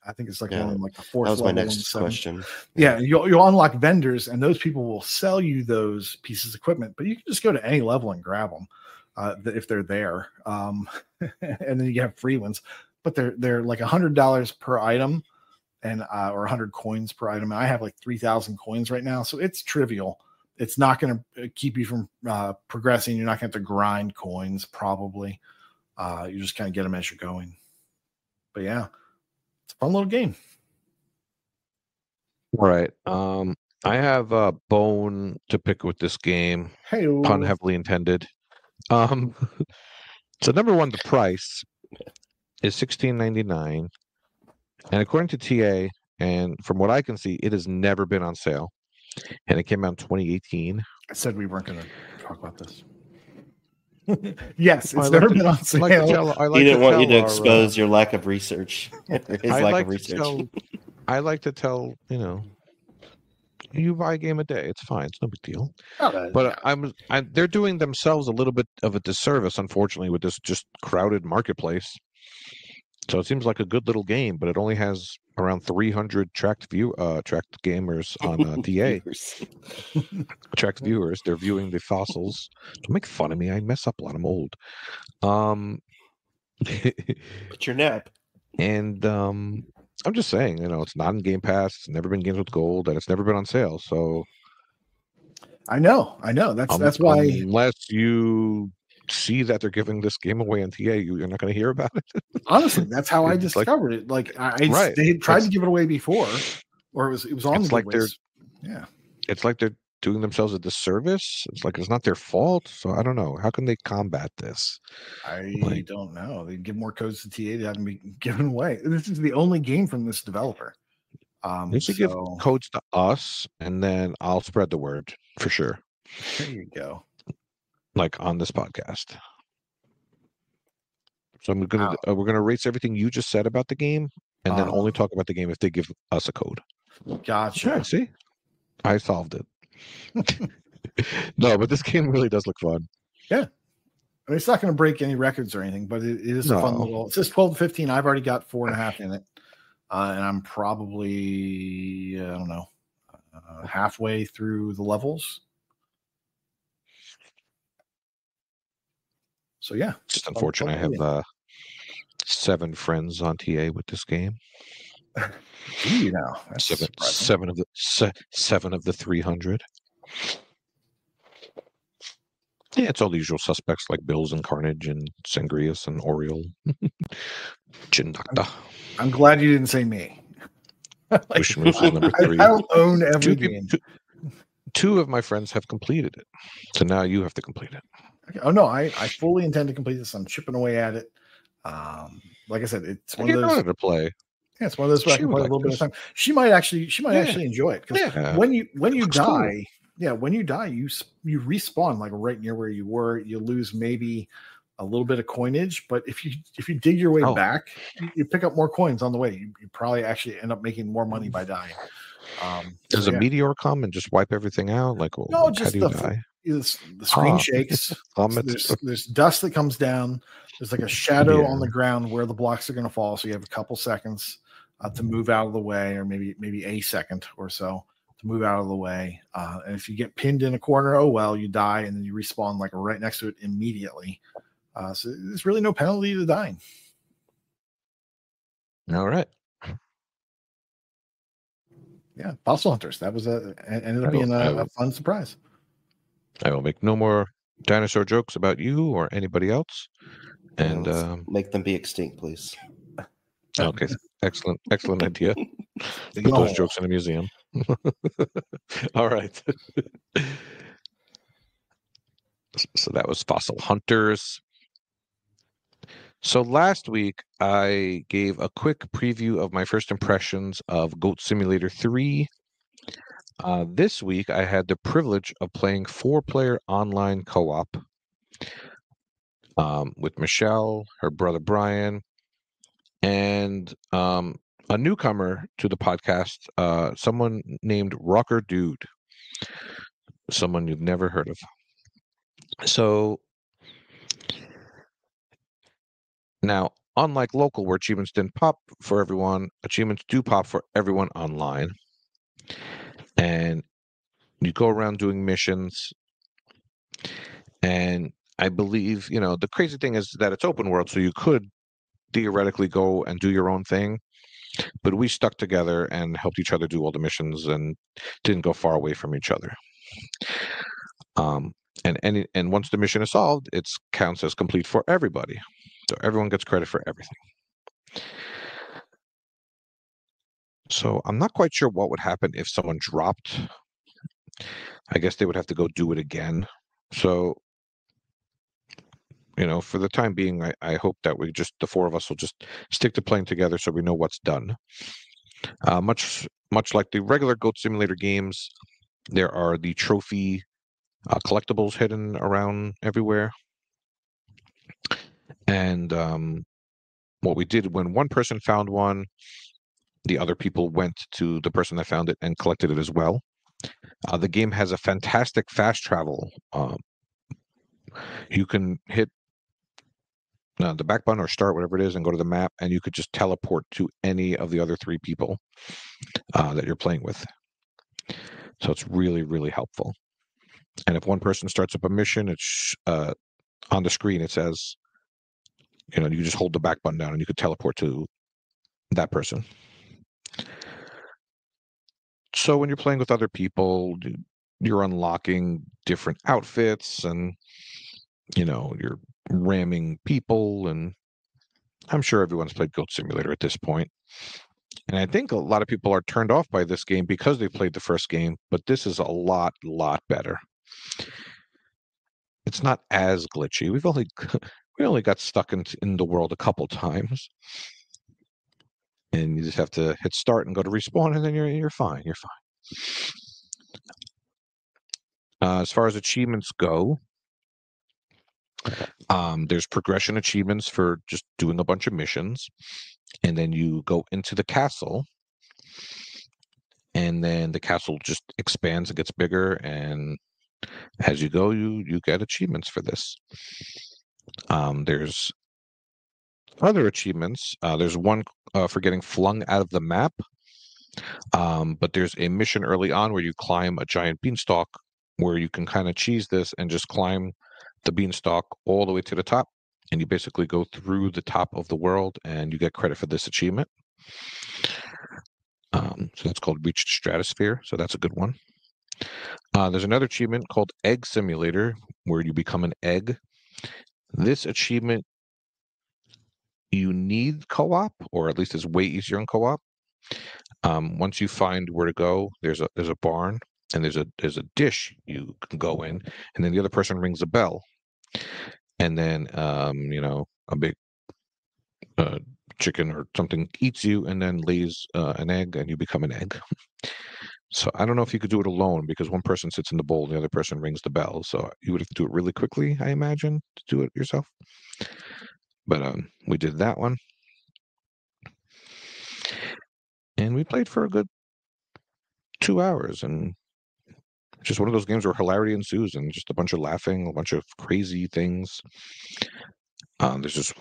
I think it's like one like the fourth. That was level my next question. Yeah, you'll unlock vendors, and those people will sell you those pieces of equipment. But you can just go to any level and grab them if they're there, and then you have free ones. But they're like $100 per item, and or 100 coins per item. And I have like 3,000 coins right now, so it's trivial. It's not going to keep you from progressing. You're not going to have to grind coins, probably. You just kind of get them as you're going. But yeah, it's a fun little game. All right. I have a bone to pick with this game. Hey, Pun heavily intended. So number one, the price is $16.99, and according to TA, and from what I can see, it has never been on sale, and it came out in 2018. I said we weren't going to talk about this. Yes, it's never been on sale. He didn't want you to expose your lack of research. His lack of research. I like to tell, you buy a game a day. It's fine. It's no big deal. But they're doing themselves a little bit of a disservice, unfortunately, with this just crowded marketplace. So it seems like a good little game, but it only has around 300 tracked gamers on TA. Tracked viewers. They're viewing the fossils. Don't make fun of me. I mess up a lot. I'm old. Put your nap. And I'm just saying, it's not in Game Pass. It's never been games with gold, and it's never been on sale. So I know. That's why. Unless you see that they're giving this game away on TA, you're not going to hear about it. Honestly, that's how I discovered it. Like they tried to give it away before, or it was on the giveaways. Yeah, it's like they're doing themselves a disservice. It's like it's not their fault. So I don't know. How can they combat this? I don't know. They give more codes to TA to have them be given away. This is the only game from this developer. They should give codes to us, and then I'll spread the word for sure. There you go. Like on this podcast. So we're gonna erase everything you just said about the game, and then only talk about the game if they give us a code. Gotcha. Yeah, see, I solved it. No, but this game really does look fun. Yeah, I mean, it's not going to break any records or anything, but it is a fun little. It says 12 to 15. I've already got 4.5 in it, and I'm probably halfway through the levels. So yeah, it's just unfortunate. I have 7 friends on TA with this game. Seven of the 300. Yeah, it's all the usual suspects like Bills and Carnage and Sangrius and Oriole. Jindakta. I'm glad you didn't say me. KooshMoose is number 3. I don't own every game. 2 of my friends have completed it, so now you have to complete it. Okay. Oh no, I fully intend to complete this. I'm chipping away at it. Like I said, it's one of those to play. Yeah, it's one of those where I can play a little bit of time. She might actually enjoy it because when you die, you respawn like right near where you were. You lose maybe a little bit of coinage, but if you dig your way back, you pick up more coins on the way. You probably actually end up making more money by dying. Does a meteor come and just wipe everything out? Like, no, just how do you die? The screen shakes. There's dust that comes down. There's like a shadow on the ground where the blocks are going to fall. So you have a couple seconds to move out of the way, or maybe a second or so to move out of the way. And if you get pinned in a corner, you die, and then you respawn like right next to it immediately. So there's really no penalty to dying. All right. Yeah, Fossil Hunters. That was ended up being a fun surprise. I will make no more dinosaur jokes about you or anybody else, and make them be extinct, please. Okay, excellent idea. Put those jokes in a museum. All right. So that was Fossil Hunters. So last week I gave a quick preview of my first impressions of Goat Simulator 3 This week, I had the privilege of playing 4-player online co-op with Michelle, her brother Brian, and a newcomer to the podcast, someone named Rocker Dude, someone you've never heard of. So now, unlike local, where achievements didn't pop for everyone, achievements do pop for everyone online. And you go around doing missions. And I believe, the crazy thing is that it's open world, so you could theoretically go and do your own thing. But we stuck together and helped each other do all the missions and didn't go far away from each other. And once the mission is solved, it counts as complete for everybody. So everyone gets credit for everything. So I'm not quite sure what would happen if someone dropped. I guess they would have to go do it again. So, for the time being, I hope that the 4 of us will just stick to playing together so we know what's done. Much like the regular Goat Simulator games, there are the trophy collectibles hidden around everywhere. And what we did, when one person found one, the other people went to the person that found it and collected it as well. The game has a fantastic fast travel. You can hit the back button or start, whatever it is, and go to the map, and you could just teleport to any of the other 3 people that you're playing with. So it's really, really helpful. And if one person starts up a mission, it's on the screen, it says, you just hold the back button down and you could teleport to that person. So when you're playing with other people, you're unlocking different outfits and, you're ramming people. And I'm sure everyone's played Goat Simulator at this point. And I think a lot of people are turned off by this game because they played the first game, but this is a lot better. It's not as glitchy. We only got stuck in the world a couple times. And you just have to hit start and go to respawn, and then you're fine. You're fine. As far as achievements go, there's progression achievements for just doing a bunch of missions, and then you go into the castle, and then the castle just expands and gets bigger, and as you go, you get achievements for this. There's other achievements. There's one for getting flung out of the map, but there's a mission early on where you climb a giant beanstalk, where you can kind of cheese this and just climb the beanstalk all the way to the top, and you basically go through the top of the world, and you get credit for this achievement. So that's called Reach the Stratosphere, so that's a good one. There's another achievement called Egg Simulator, where you become an egg. This achievement, you need co-op, or at least it's way easier in co-op. Once you find where to go, there's a barn, and there's a dish you can go in, and then the other person rings a bell, and then a big chicken or something eats you and then lays an egg, and you become an egg. So I don't know if you could do it alone, because one person sits in the bowl and the other person rings the bell. So you would have to do it really quickly, I imagine, to do it yourself. But we did that one. And we played for a good 2 hours, and just one of those games where hilarity ensues and just a bunch of laughing, a bunch of crazy things. There's this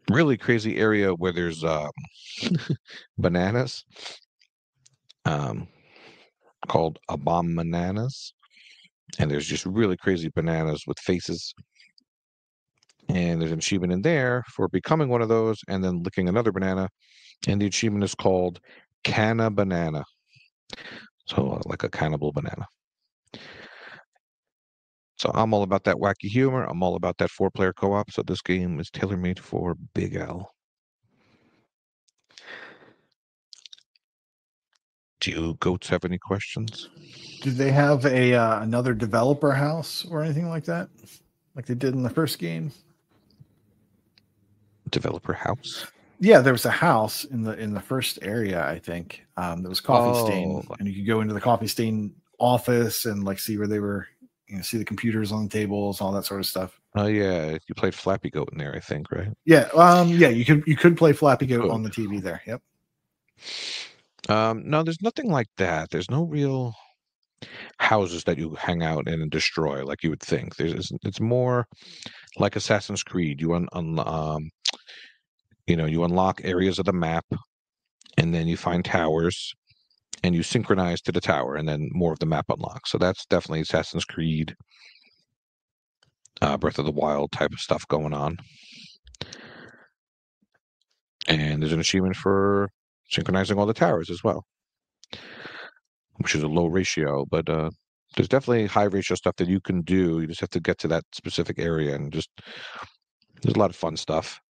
really crazy area where there's bananas called Abom bananas, and there's just really crazy bananas with faces. And there's an achievement in there for becoming one of those and then licking another banana. And the achievement is called Canna Banana. So like a cannibal banana. So I'm all about that wacky humor. I'm all about that 4-player co-op. So this game is tailor-made for Big L. Do you goats have any questions? Do they have a another developer house or anything like that, like they did in the first game? Developer house? Yeah, there was a house in the first area, I think, that was coffee stain, and you could go into the coffee stain office and like see where they were, see the computers on the tables, all that sort of stuff. Oh yeah, you played Flappy Goat in there, I think, right? Yeah, yeah, you could play Flappy Goat on the TV there. Yep. No, there's nothing like that. There's no real houses that you hang out in and destroy like you would think. It's more like Assassin's Creed. You you unlock areas of the map, and then you find towers, and you synchronize to the tower, and then more of the map unlocks. So that's definitely Assassin's Creed, Breath of the Wild type of stuff going on. And there's an achievement for synchronizing all the towers as well, which is a low ratio, but there's definitely high ratio stuff that you can do. You just have to get to that specific area, and there's a lot of fun stuff.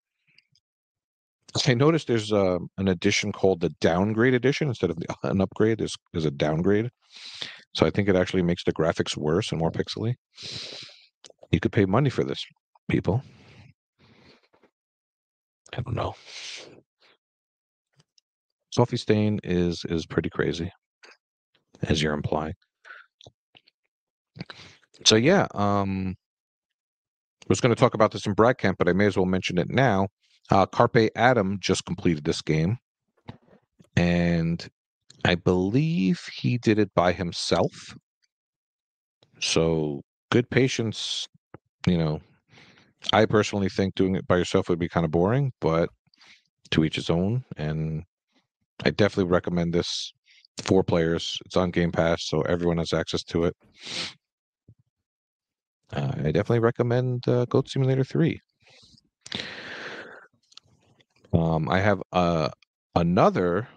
I noticed there's an edition called the Downgrade Edition instead of an upgrade. There's a downgrade, so I think it actually makes the graphics worse and more pixely. You could pay money for this, people. I don't know. Coffee Stain is pretty crazy, as you're implying. So yeah, I was going to talk about this in Brad Camp, but I may as well mention it now. Carpe Adam just completed this game, and I believe he did it by himself. So good patience. I personally think doing it by yourself would be kind of boring, but to each his own. And I definitely recommend this. 4 players. It's on Game Pass, so everyone has access to it. I definitely recommend Goat Simulator 3. I have another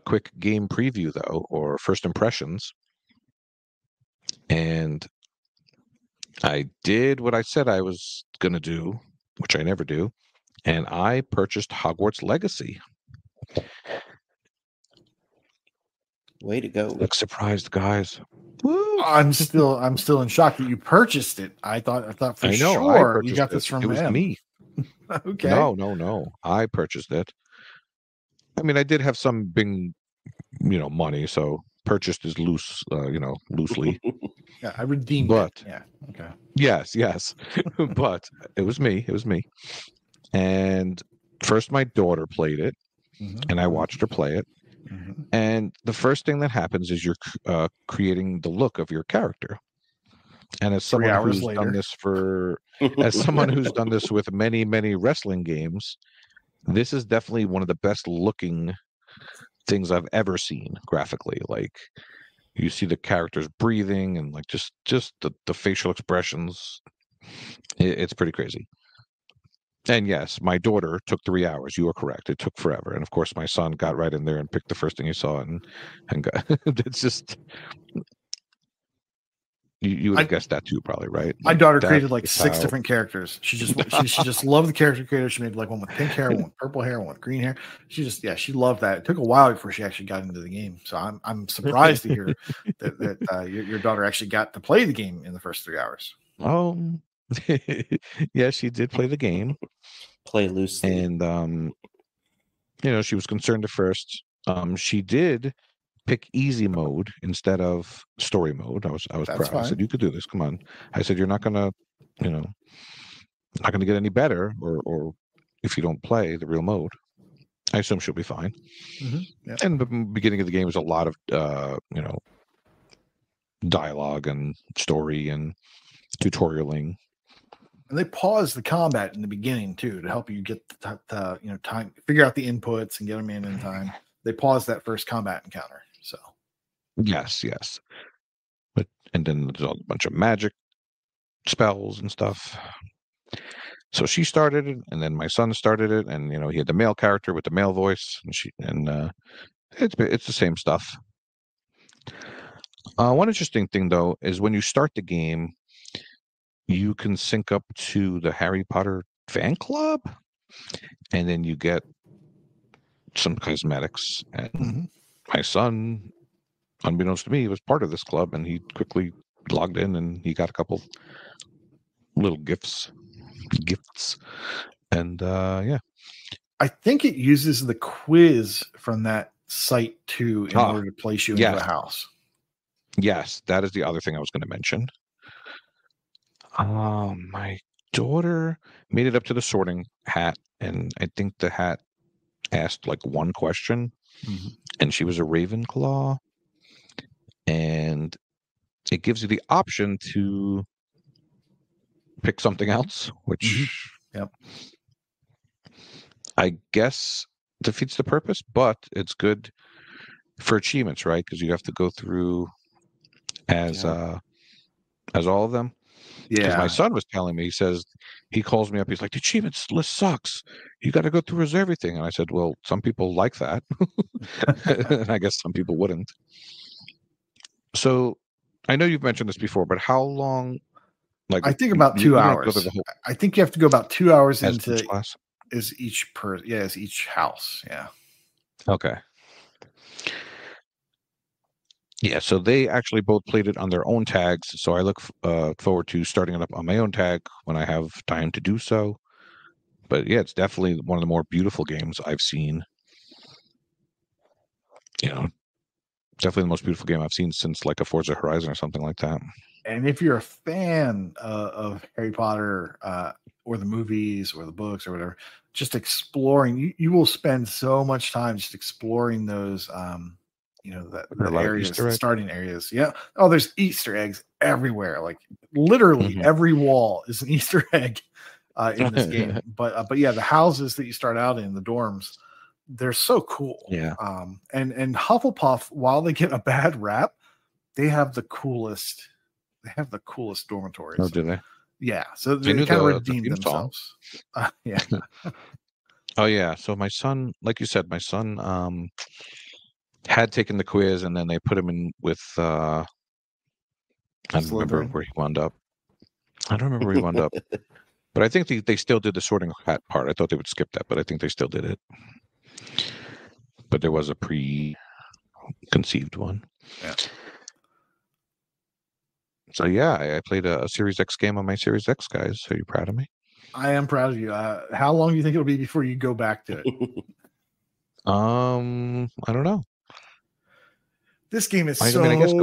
quick game preview, though, or first impressions. And I did what I said I was going to do, which I never do, and I purchased Hogwarts Legacy. Way to go. Look surprised, guys. Woo! I'm still in shock that you purchased it. I thought for sure you got this from him. It was me. Okay. No. I purchased it. I mean, I did have some big, money, so purchased is loose, loosely. Yeah, I redeemed it. Yeah. Okay. Yes. But it was me. And first my daughter played it, and I watched her play it. Mm-hmm. And the first thing that happens is you're creating the look of your character. And as someone who's done this with many, many wrestling games, this is definitely one of the best looking things I've ever seen graphically. Like, you see the characters breathing and like just the facial expressions. It's pretty crazy. And yes, my daughter took 3 hours. You are correct. It took forever. And of course, my son got right in there and picked the first thing he saw and got. It's just. You would have guessed that too, probably, right? My daughter created like 6 different characters. She just loved the character creator. She made like one with pink hair, one with purple hair, one with green hair. She loved that. It took a while before she actually got into the game. So I'm surprised to hear that your daughter actually got to play the game in the first 3 hours. Oh, yeah, she did play the game. Play loosely, and she was concerned at first. She did pick easy mode instead of story mode. I was proud. Fine. I said, you could do this. Come on. I said, you're not gonna, not gonna get any better, or if you don't play the real mode. I assume she'll be fine. Mm-hmm. Yep. And the beginning of the game was a lot of dialogue and story and tutorialing. And they pause the combat in the beginning too to help you get the time, figure out the inputs and get them in time. They pause that first combat encounter. So, yes, and then there's a bunch of magic spells and stuff. So she started it, and then my son started it, and he had the male character with the male voice, and it's the same stuff. One interesting thing though is when you start the game, you can sync up to the Harry Potter fan club, and then you get some cosmetics, and my son, unbeknownst to me, was part of this club, and he quickly logged in and he got a couple little gifts, and I think it uses the quiz from that site too in order to place you into a house. Yes, that is the other thing I was going to mention. My daughter made it up to the sorting hat, and I think the hat asked like one question, and she was a Ravenclaw, and it gives you the option to pick something else, which I guess defeats the purpose, but it's good for achievements, right? Because you have to go through as all of them. Because my son was telling me, he says, he calls me up, he's like, the achievements list sucks. You got to go through everything. And I said, well, some people like that. And I guess some people wouldn't. So I know you've mentioned this before, but how long? Like, I think about 2 hours. I think you have to go about 2 hours into each class. Is each is each house. Yeah. Okay. Yeah, so they actually both played it on their own tags. So I look forward to starting it up on my own tag when I have time to do so. But yeah, it's definitely one of the more beautiful games I've seen. You know, definitely the most beautiful game I've seen since like a Forza Horizon or something like that. And if you're a fan of Harry Potter or the movies or the books or whatever, just exploring, you will spend so much time just exploring those the areas, the starting areas. Yeah. Oh, there's Easter eggs everywhere. Like literally every wall is an Easter egg in this game. But yeah, the houses that you start out in, the dorms, they're so cool. Yeah. And Hufflepuff, while they get a bad rap, they have the coolest dormitories. Oh, do they? Yeah. So they kind of redeemed themselves. Yeah. Oh yeah. So my son, like you said, my son had taken the quiz, and then they put him in with I don't remember where he wound up. But I think they still did the sorting hat part. I thought they would skip that, but I think they still did it. But there was a preconceived one. Yeah. So yeah, I played a Series X game on my Series X, guys. Are you proud of me? I am proud of you. How long do you think it'll be before you go back to it? I don't know. This game is so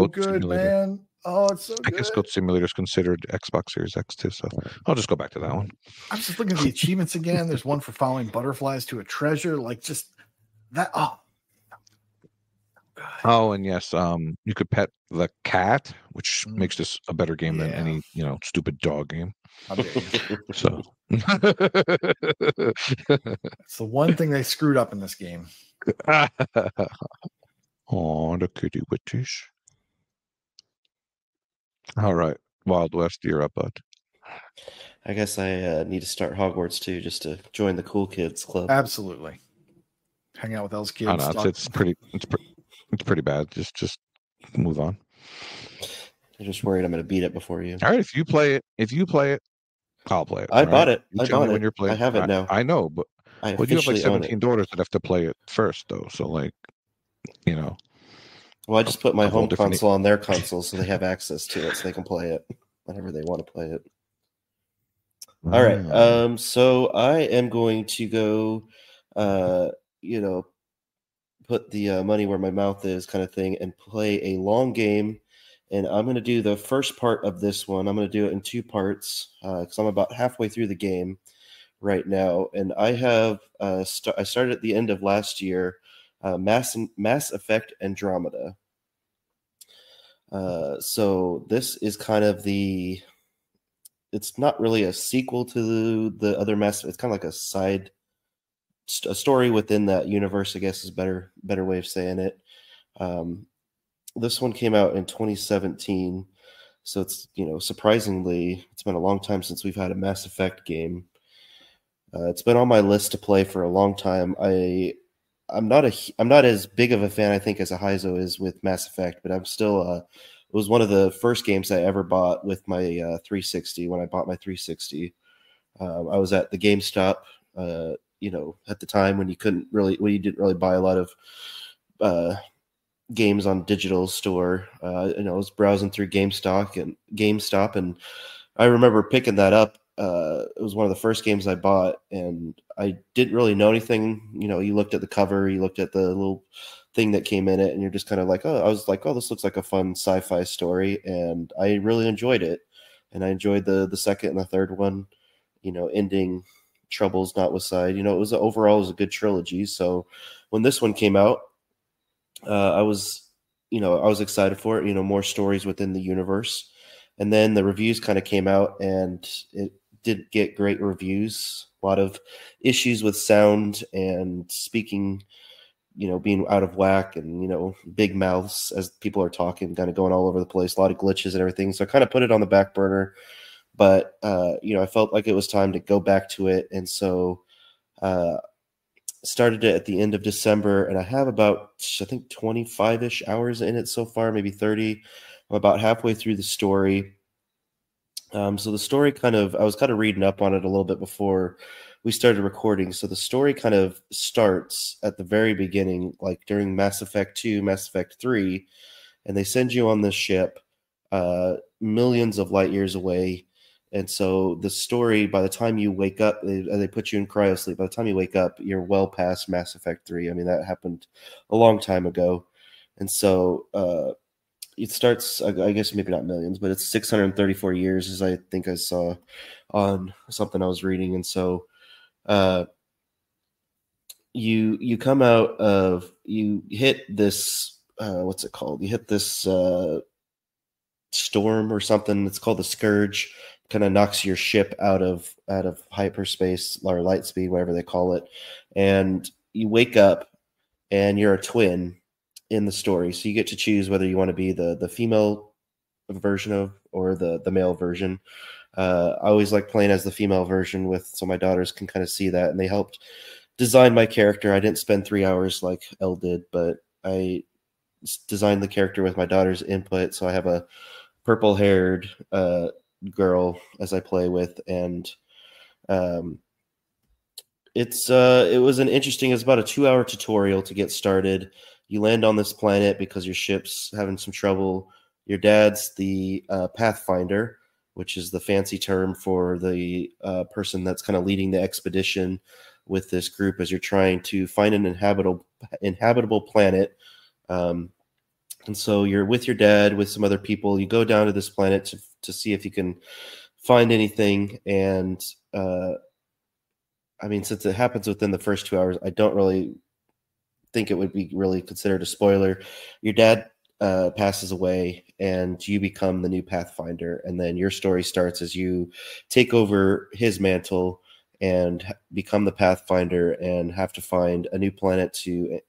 good, Simulator. Man. Oh, it's so good. I guess Goat Simulator is considered Xbox Series X too, so I'll just go back to that one. I'm just looking at the achievements again. There's one for following butterflies to a treasure, like just that. Oh, and yes, you could pet the cat, which makes this a better game than any stupid dog game. How dare you? So it's the one thing they screwed up in this game. Oh, the kitty witches. All right, Wild West, you're up, bud. I guess I need to start Hogwarts too, just to join the cool kids club. Absolutely. Hang out with those kids. I know, it's pretty bad. Just move on. I'm just worried I'm going to beat it before you. All right, if you play it, I'll play it. I bought it. I bought it. When you're playing. I have it now. I know, but you have like 17 daughters that have to play it first, though. So like, Well, I just put my home console on their console, so they have access to it, so they can play it whenever they want to play it. All right. So I am going to go, put the money where my mouth is, kind of thing, and play a long game. And I'm going to do the first part of this one. I'm going to do it in 2 parts because I'm about halfway through the game right now. And I have I started at the end of last year, Mass Effect Andromeda. So this is kind of it's not really a sequel to the other Mass. It's kind of like a story within that universe, I guess is better way of saying it. This one came out in 2017, so it's surprisingly it's been a long time since we've had a Mass Effect game. It's been on my list to play for a long time. I'm not as big of a fan, I think, as a Heizo is with Mass Effect, but I'm still it was one of the first games I ever bought with my 360. When I bought my 360, I was at the GameStop, at the time when you didn't really buy a lot of games on digital store. I was browsing through GameStop, and I remember picking that up it was one of the first games I bought, and I didn't really know anything. You know, you looked at the cover, you looked at the little thing that came in it, and you're just kind of like, oh, I was like, oh, this looks like a fun sci-fi story, and I really enjoyed it. And I enjoyed the second and the third one, you know, ending troubles notwithstanding. You know, overall it was a good trilogy. So when this one came out, I was excited for it. You know, more stories within the universe. And then the reviews kind of came out, and it did get great reviews. A lot of issues with sound and speaking, you know, being out of whack, and, you know, big mouths as people are talking, kind of going all over the place, a lot of glitches and everything. So I kind of put it on the back burner, but, you know, I felt like it was time to go back to it. And so, started it at the end of December, and I have about, I think, 25-ish hours in it so far, maybe 30. I'm about halfway through the story. So the story I was kind of reading up on it a little bit before we started recording. So the story kind of starts at the very beginning, like during Mass Effect 2, Mass Effect 3, and they send you on this ship millions of light years away. And so the story, by the time you wake up, they put you in cryosleep. By the time you wake up, you're well past Mass Effect 3. I mean, that happened a long time ago. And so it starts, I guess maybe not millions, but it's 634 years, as I think I saw on something I was reading. And so you come out of, you hit this, what's it called? You hit this storm or something. It's called the Scourge. Kind of knocks your ship out of hyperspace or light speed, whatever they call it. And you wake up and you're a twin in the story. So you get to choose whether you want to be the female version of, or the male version. I always like playing as the female version so my daughters can kind of see that, and they helped design my character. I didn't spend 3 hours like Elle did, but I designed the character with my daughter's input. So I have a purple-haired girl as I play with, and it was about a 2-hour tutorial to get started. You land on this planet because your ship's having some trouble. Your dad's the Pathfinder, which is the fancy term for the person that's kind of leading the expedition with this group as you're trying to find an inhabitable planet. And so you're with your dad, with some other people. You go down to this planet to see if you can find anything. And I mean, since it happens within the first 2 hours, I don't really think it would be really considered a spoiler. Your dad passes away, and you become the new Pathfinder. And then your story starts as you take over his mantle and become the Pathfinder and have to find a new planet to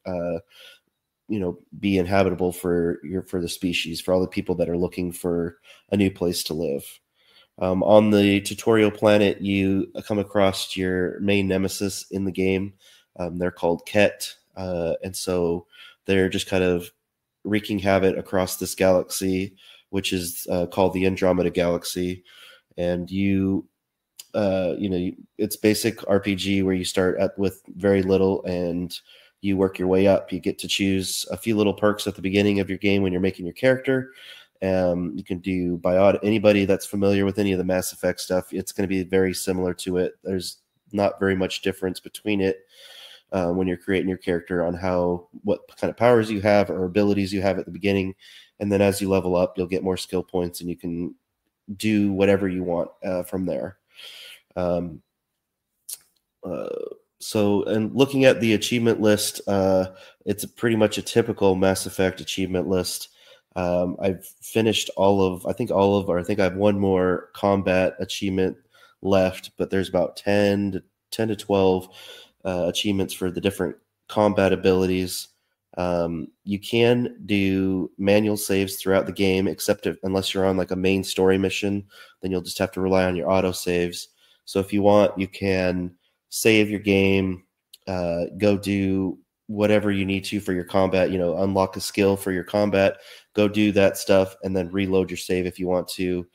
be inhabitable for the species, for all the people that are looking for a new place to live. On the tutorial planet, you come across your main nemesis in the game. They're called Ket, and so they're just kind of wreaking havoc across this galaxy, which is called the Andromeda Galaxy. And it's basic RPG where you start with very little and you work your way up. You get to choose a few little perks at the beginning of your game when you're making your character. You can do anybody that's familiar with any of the Mass Effect stuff. It's going to be very similar to it. There's not very much difference between it when you're creating your character on what kind of powers you have or abilities you have at the beginning. And then as you level up, you'll get more skill points and you can do whatever you want from there. And looking at the achievement list, it's pretty much a typical Mass Effect achievement list. I've finished I think I have one more combat achievement left, but there's about 10 to 12 achievements for the different combat abilities. You can do manual saves throughout the game, unless you're on like a main story mission, then you'll just have to rely on your auto saves. So if you want, you can save your game, go do whatever you need to for your combat, unlock a skill for your combat, go do that stuff, and then reload your save if you want to.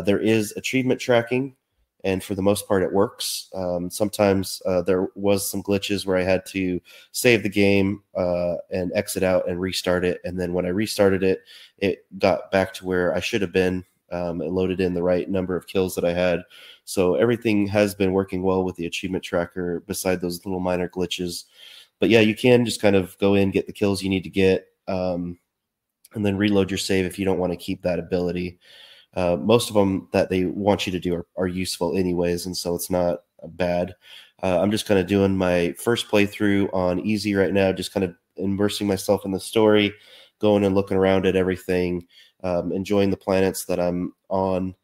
There is achievement tracking, and for the most part, it works. Sometimes there was some glitches where I had to save the game and exit out and restart it. And then when I restarted it, it got back to where I should have been It loaded in the right number of kills that I had. So everything has been working well with the achievement tracker beside those little minor glitches. But yeah, you can just kind of go in, get the kills you need to get, and then reload your save if you don't want to keep that ability. Most of them that they want you to do are useful anyways, and so it's not bad. I'm just kind of doing my first playthrough on easy right now, just kind of immersing myself in the story, going and looking around at everything, enjoying the planets that I'm on.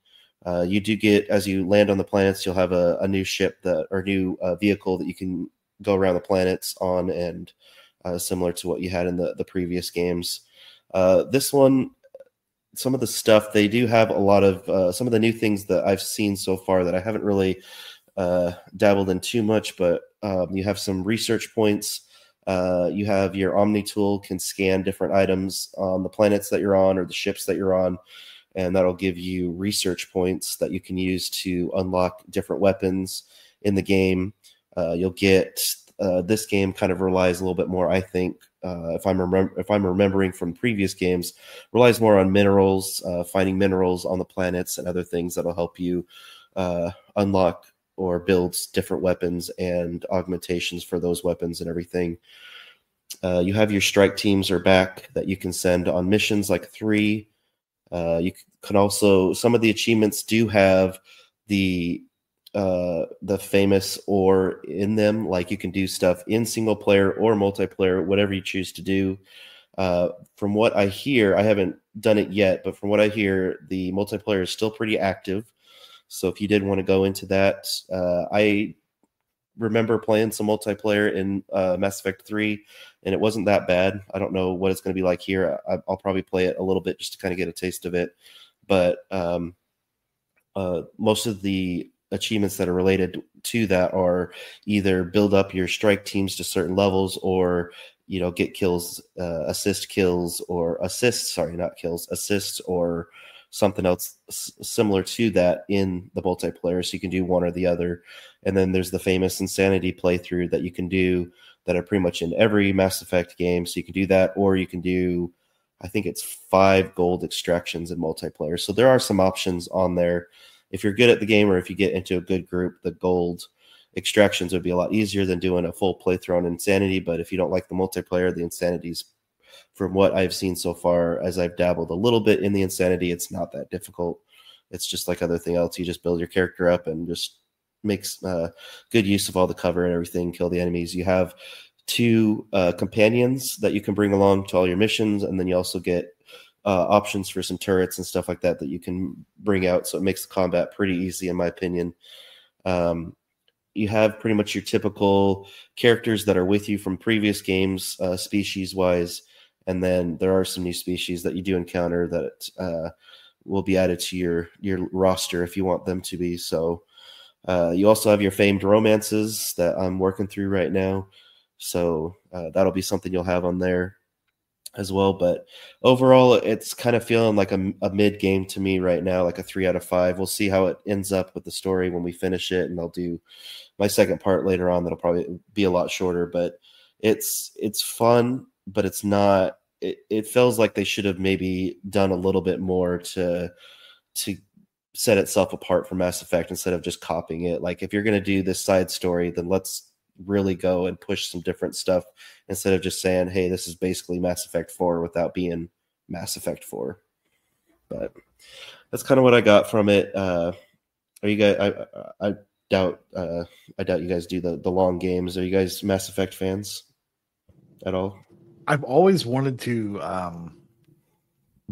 You do get, as you land on the planets, you'll have a new ship or new vehicle that you can go around the planets on, and similar to what you had in the previous games. This one, some of the stuff, they do have a lot of some of the new things that I've seen so far that I haven't really dabbled in too much, but you have some research points. You have your Omni tool, can scan different items on the planets that you're on or the ships that you're on, and that'll give you research points that you can use to unlock different weapons in the game. You'll get this game kind of relies a little bit more, I think, if I'm remembering from previous games, relies more on minerals, finding minerals on the planets and other things that'll help you unlock or build different weapons and augmentations for those weapons and everything. You have your strike teams are back that you can send on missions like 3. You can also, some of the achievements do have the famous or in them, like you can do stuff in single player or multiplayer, whatever you choose to do. From what I hear, I haven't done it yet, but from what I hear, the multiplayer is still pretty active. So if you did want to go into that, I remember playing some multiplayer in Mass Effect 3, and it wasn't that bad. I don't know what it's going to be like here. I'll probably play it a little bit just to kind of get a taste of it. But most of the achievements that are related to that are either build up your strike teams to certain levels, or get kills, assist kills, or assists, sorry, not kills, assists, or something else similar to that in the multiplayer. So you can do one or the other. And then there's the famous Insanity playthrough that you can do that are pretty much in every Mass Effect game. So you can do that, or you can do, I think it's 5 gold extractions in multiplayer. So there are some options on there. If you're good at the game, or if you get into a good group, the gold extractions would be a lot easier than doing a full playthrough on Insanity. But if you don't like the multiplayer, the Insanity's, from what I've seen so far, as I've dabbled a little bit in the Insanity, it's not that difficult. It's just like everything else. You just build your character up and just makes good use of all the cover and everything, kill the enemies. You have 2 companions that you can bring along to all your missions, and then you also get options for some turrets and stuff like that you can bring out. So it makes the combat pretty easy, in my opinion. You have pretty much your typical characters that are with you from previous games, species-wise, and then there are some new species that you do encounter that will be added to your roster if you want them to be. So you also have your famed romances that I'm working through right now. So that'll be something you'll have on there as well. But overall, it's kind of feeling like a mid game to me right now, like a 3 out of 5. We'll see how it ends up with the story when we finish it, and I'll do my second part later on. That'll probably be a lot shorter, but it's fun, but it's not. It feels like they should have maybe done a little bit more to set itself apart from Mass Effect instead of just copying it. Like, if you're going to do this side story, then let's really go and push some different stuff instead of just saying, hey, this is basically Mass Effect 4 without being Mass Effect 4. But that's kind of what I got from it. Are you guys, I doubt you guys do the long games. Are you guys Mass Effect fans at all? I've always wanted to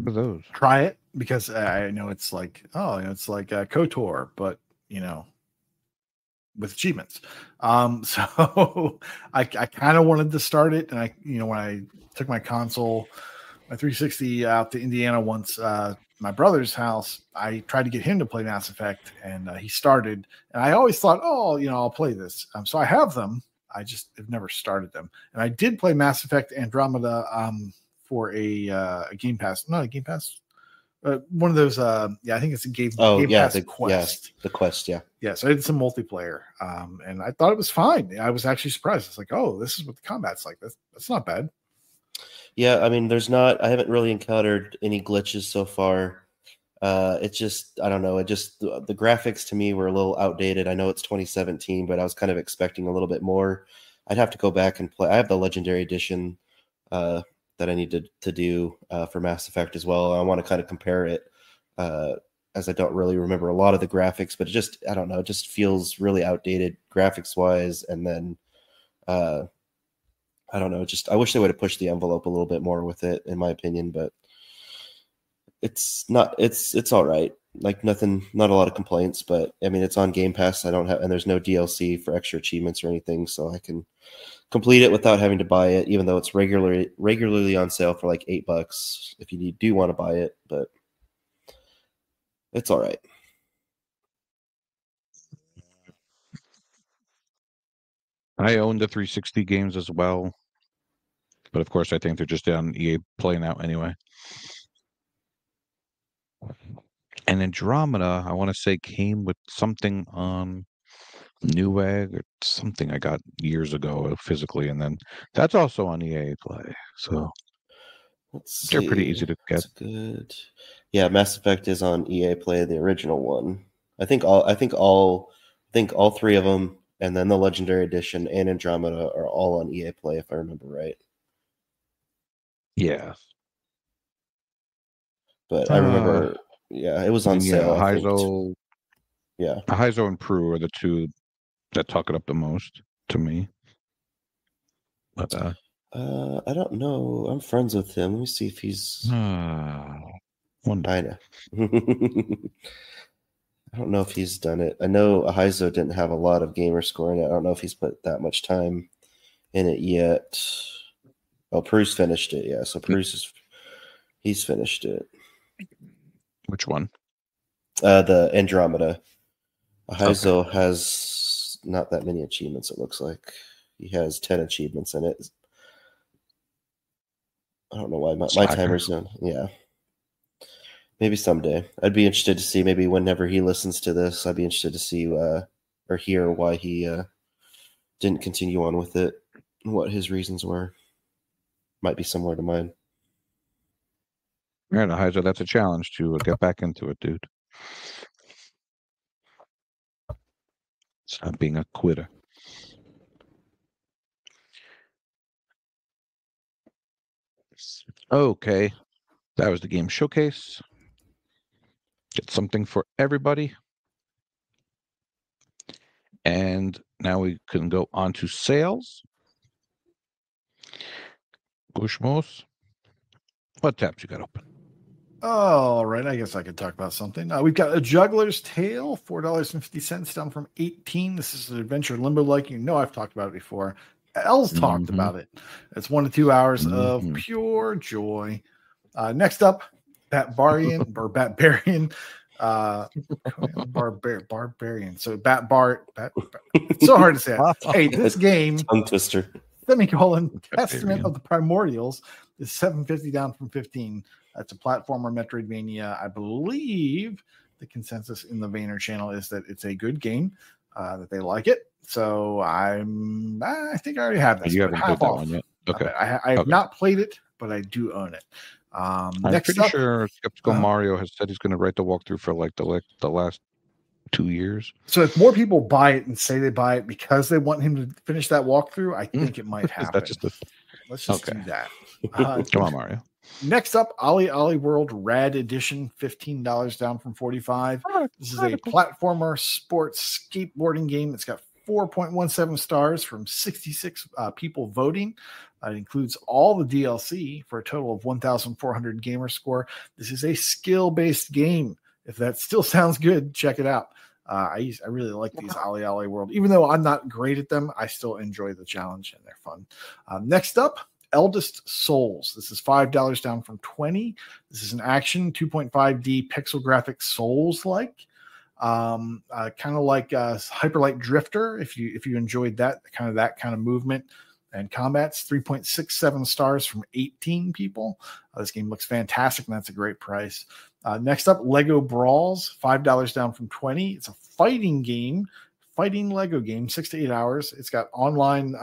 For those. try it, because I know it's like, it's like KOTOR, but with achievements. So I kind of wanted to start it, and when I took my console, my 360 out to Indiana once, my brother's house, I tried to get him to play Mass Effect, and he started, and I always thought, I'll play this. So I have them. I just have never started them. And I did play Mass Effect Andromeda for a Game Pass, not a Game Pass, one of those. I think it's a Game Pass Quest. The Quest, yeah. Yeah, so I did some multiplayer, and I thought it was fine. I was actually surprised. It's like, this is what the combat's like. That's not bad. Yeah, I mean, I haven't really encountered any glitches so far. It just, I don't know. It just, the graphics to me were a little outdated. I know it's 2017, but I was kind of expecting a little bit more. I'd have to go back and play. I have the Legendary Edition that I need to do for Mass Effect as well. I want to kind of compare it as I don't really remember a lot of the graphics, but it just, I don't know, it just feels really outdated graphics wise. And then, I don't know, just, I wish they would have pushed the envelope a little bit more with it, in my opinion, but it's not, it's all right. Like nothing, not a lot of complaints, but I mean, it's on Game Pass. I don't have, and there's no DLC for extra achievements or anything. So I can complete it without having to buy it, even though it's regularly on sale for like $8 if you do want to buy it, but it's all right. I own the 360 games as well, but of course I think they're just on EA Play now anyway. And Andromeda, I want to say, came with something on Newegg or something I got years ago physically, and then that's also on EA Play. So they're pretty easy to get. That's good. Yeah, Mass Effect is on EA Play, the original one. I think all three of them, and then the Legendary Edition and Andromeda are all on EA Play, if I remember right. Yeah. But I remember, yeah, it was on sale. Heizo, yeah, Heizo and Prue are the two that talk it up the most to me. But I don't know. I'm friends with him. Let me see if he's. I know. I don't know if he's done it. I know Heizo didn't have a lot of gamer score in it. I don't know if he's put that much time in it yet. Oh, Prue's finished it. Yeah, so he's finished it. Which one? The Andromeda. Heizo has not that many achievements, it looks like. He has 10 achievements in it. I don't know why my timer's done. Yeah. Maybe someday. I'd be interested to see, maybe whenever he listens to this, I'd be interested to see or hear why he didn't continue on with it and what his reasons were. Might be similar to mine. Yeah, no, Heizo, that's a challenge to get back into it, dude. Stop being a quitter. Okay, that was the game showcase. Get something for everybody. And now we can go on to sales. KooshMoose, what tabs you got open? All right, I guess I could talk about something. We've got A Juggler's Tale, $4.50 down from $18. This is an adventure limbo-like. You know I've talked about it before. Elle's talked about it. It's 1 to 2 hours of pure joy. Next up, Barbarian. So it's so hard to say it. Hey, this game, tongue twister. Testament of the Primordials, is $7.50 down from $15. It's a platformer Metroidvania. I believe the consensus in the Vayner channel is that it's a good game, that they like it. So I think I already have that. You haven't played that one yet? Okay. I have not played it, but I do own it. I'm pretty sure Skeptical Mario has said he's going to write the walkthrough for like the last 2 years. So if more people buy it and say they buy it because they want him to finish that walkthrough, I think it might happen. Let's just do that. Come on, Mario. Next up, Ollie World Rad Edition, $15 down from $45. This is a platformer sports skateboarding game. It's got 4.17 stars from 66 people voting. It includes all the DLC for a total of 1,400 gamer score. This is a skill-based game. If that still sounds good, check it out. I really like these Ollie World. Even though I'm not great at them, I still enjoy the challenge and they're fun. Next up, Eldest Souls. This is $5 down from $20. This is an action 2.5D pixel graphics Souls-like. Kind of like Hyper Light Drifter, if you enjoyed that kind of movement and combats. 3.67 stars from 18 people. This game looks fantastic, and that's a great price. Next up, Lego Brawls, $5 down from $20. It's a fighting Lego game, 6 to 8 hours. It's got online.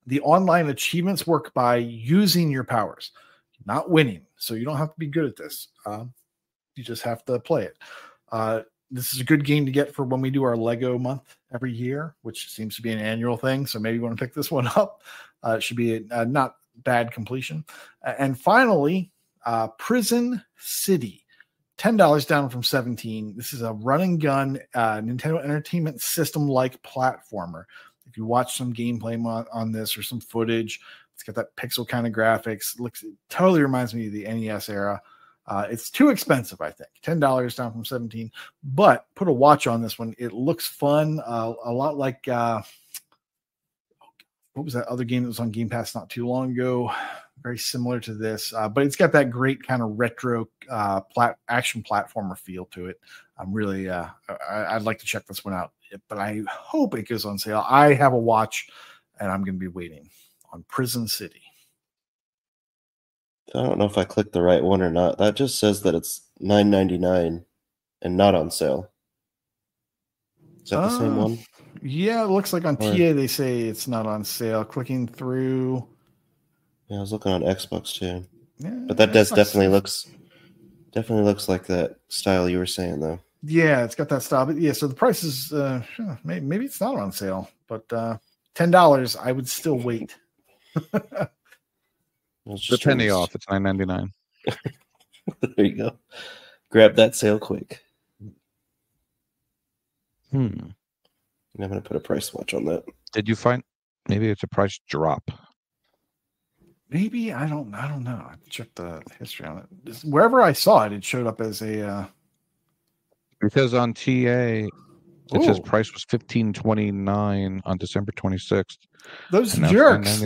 The online achievements work by using your powers, not winning. So you don't have to be good at this. You just have to play it. This is a good game to get for when we do our Lego month every year, which seems to be an annual thing. So maybe you want to pick this one up. It should be a not bad completion. And finally, Prison City. $10 down from $17. This is a run and gun Nintendo Entertainment System-like platformer. If you watch some gameplay on this or some footage, it's got that pixel kind of graphics. It totally reminds me of the NES era. It's too expensive, I think. $10 down from $17. But put a watch on this one. It looks fun. A lot like what was that other game that was on Game Pass not too long ago? Very similar to this, but it's got that great kind of retro action platformer feel to it. I'm really, I'd like to check this one out, but I hope it goes on sale. I have a watch, and I'm going to be waiting on Prison City. I don't know if I clicked the right one or not. That just says that it's $9.99 and not on sale. Is that the same one? Yeah, it looks like on TA they say it's not on sale. Clicking through. Yeah, I was looking on Xbox too. Yeah, but that does definitely looks like that style you were saying though. Yeah, it's got that style. But yeah, so the price is maybe it's not on sale, but $10, I would still wait. The penny off. It's $9.99. There you go. Grab that sale quick. I'm gonna put a price watch on that. Did you find maybe it's a price drop? Maybe I don't know. I checked the history on it. Wherever I saw it, it showed up as a. Because on TA, it says price was $15.29 on December 26th. Those jerks.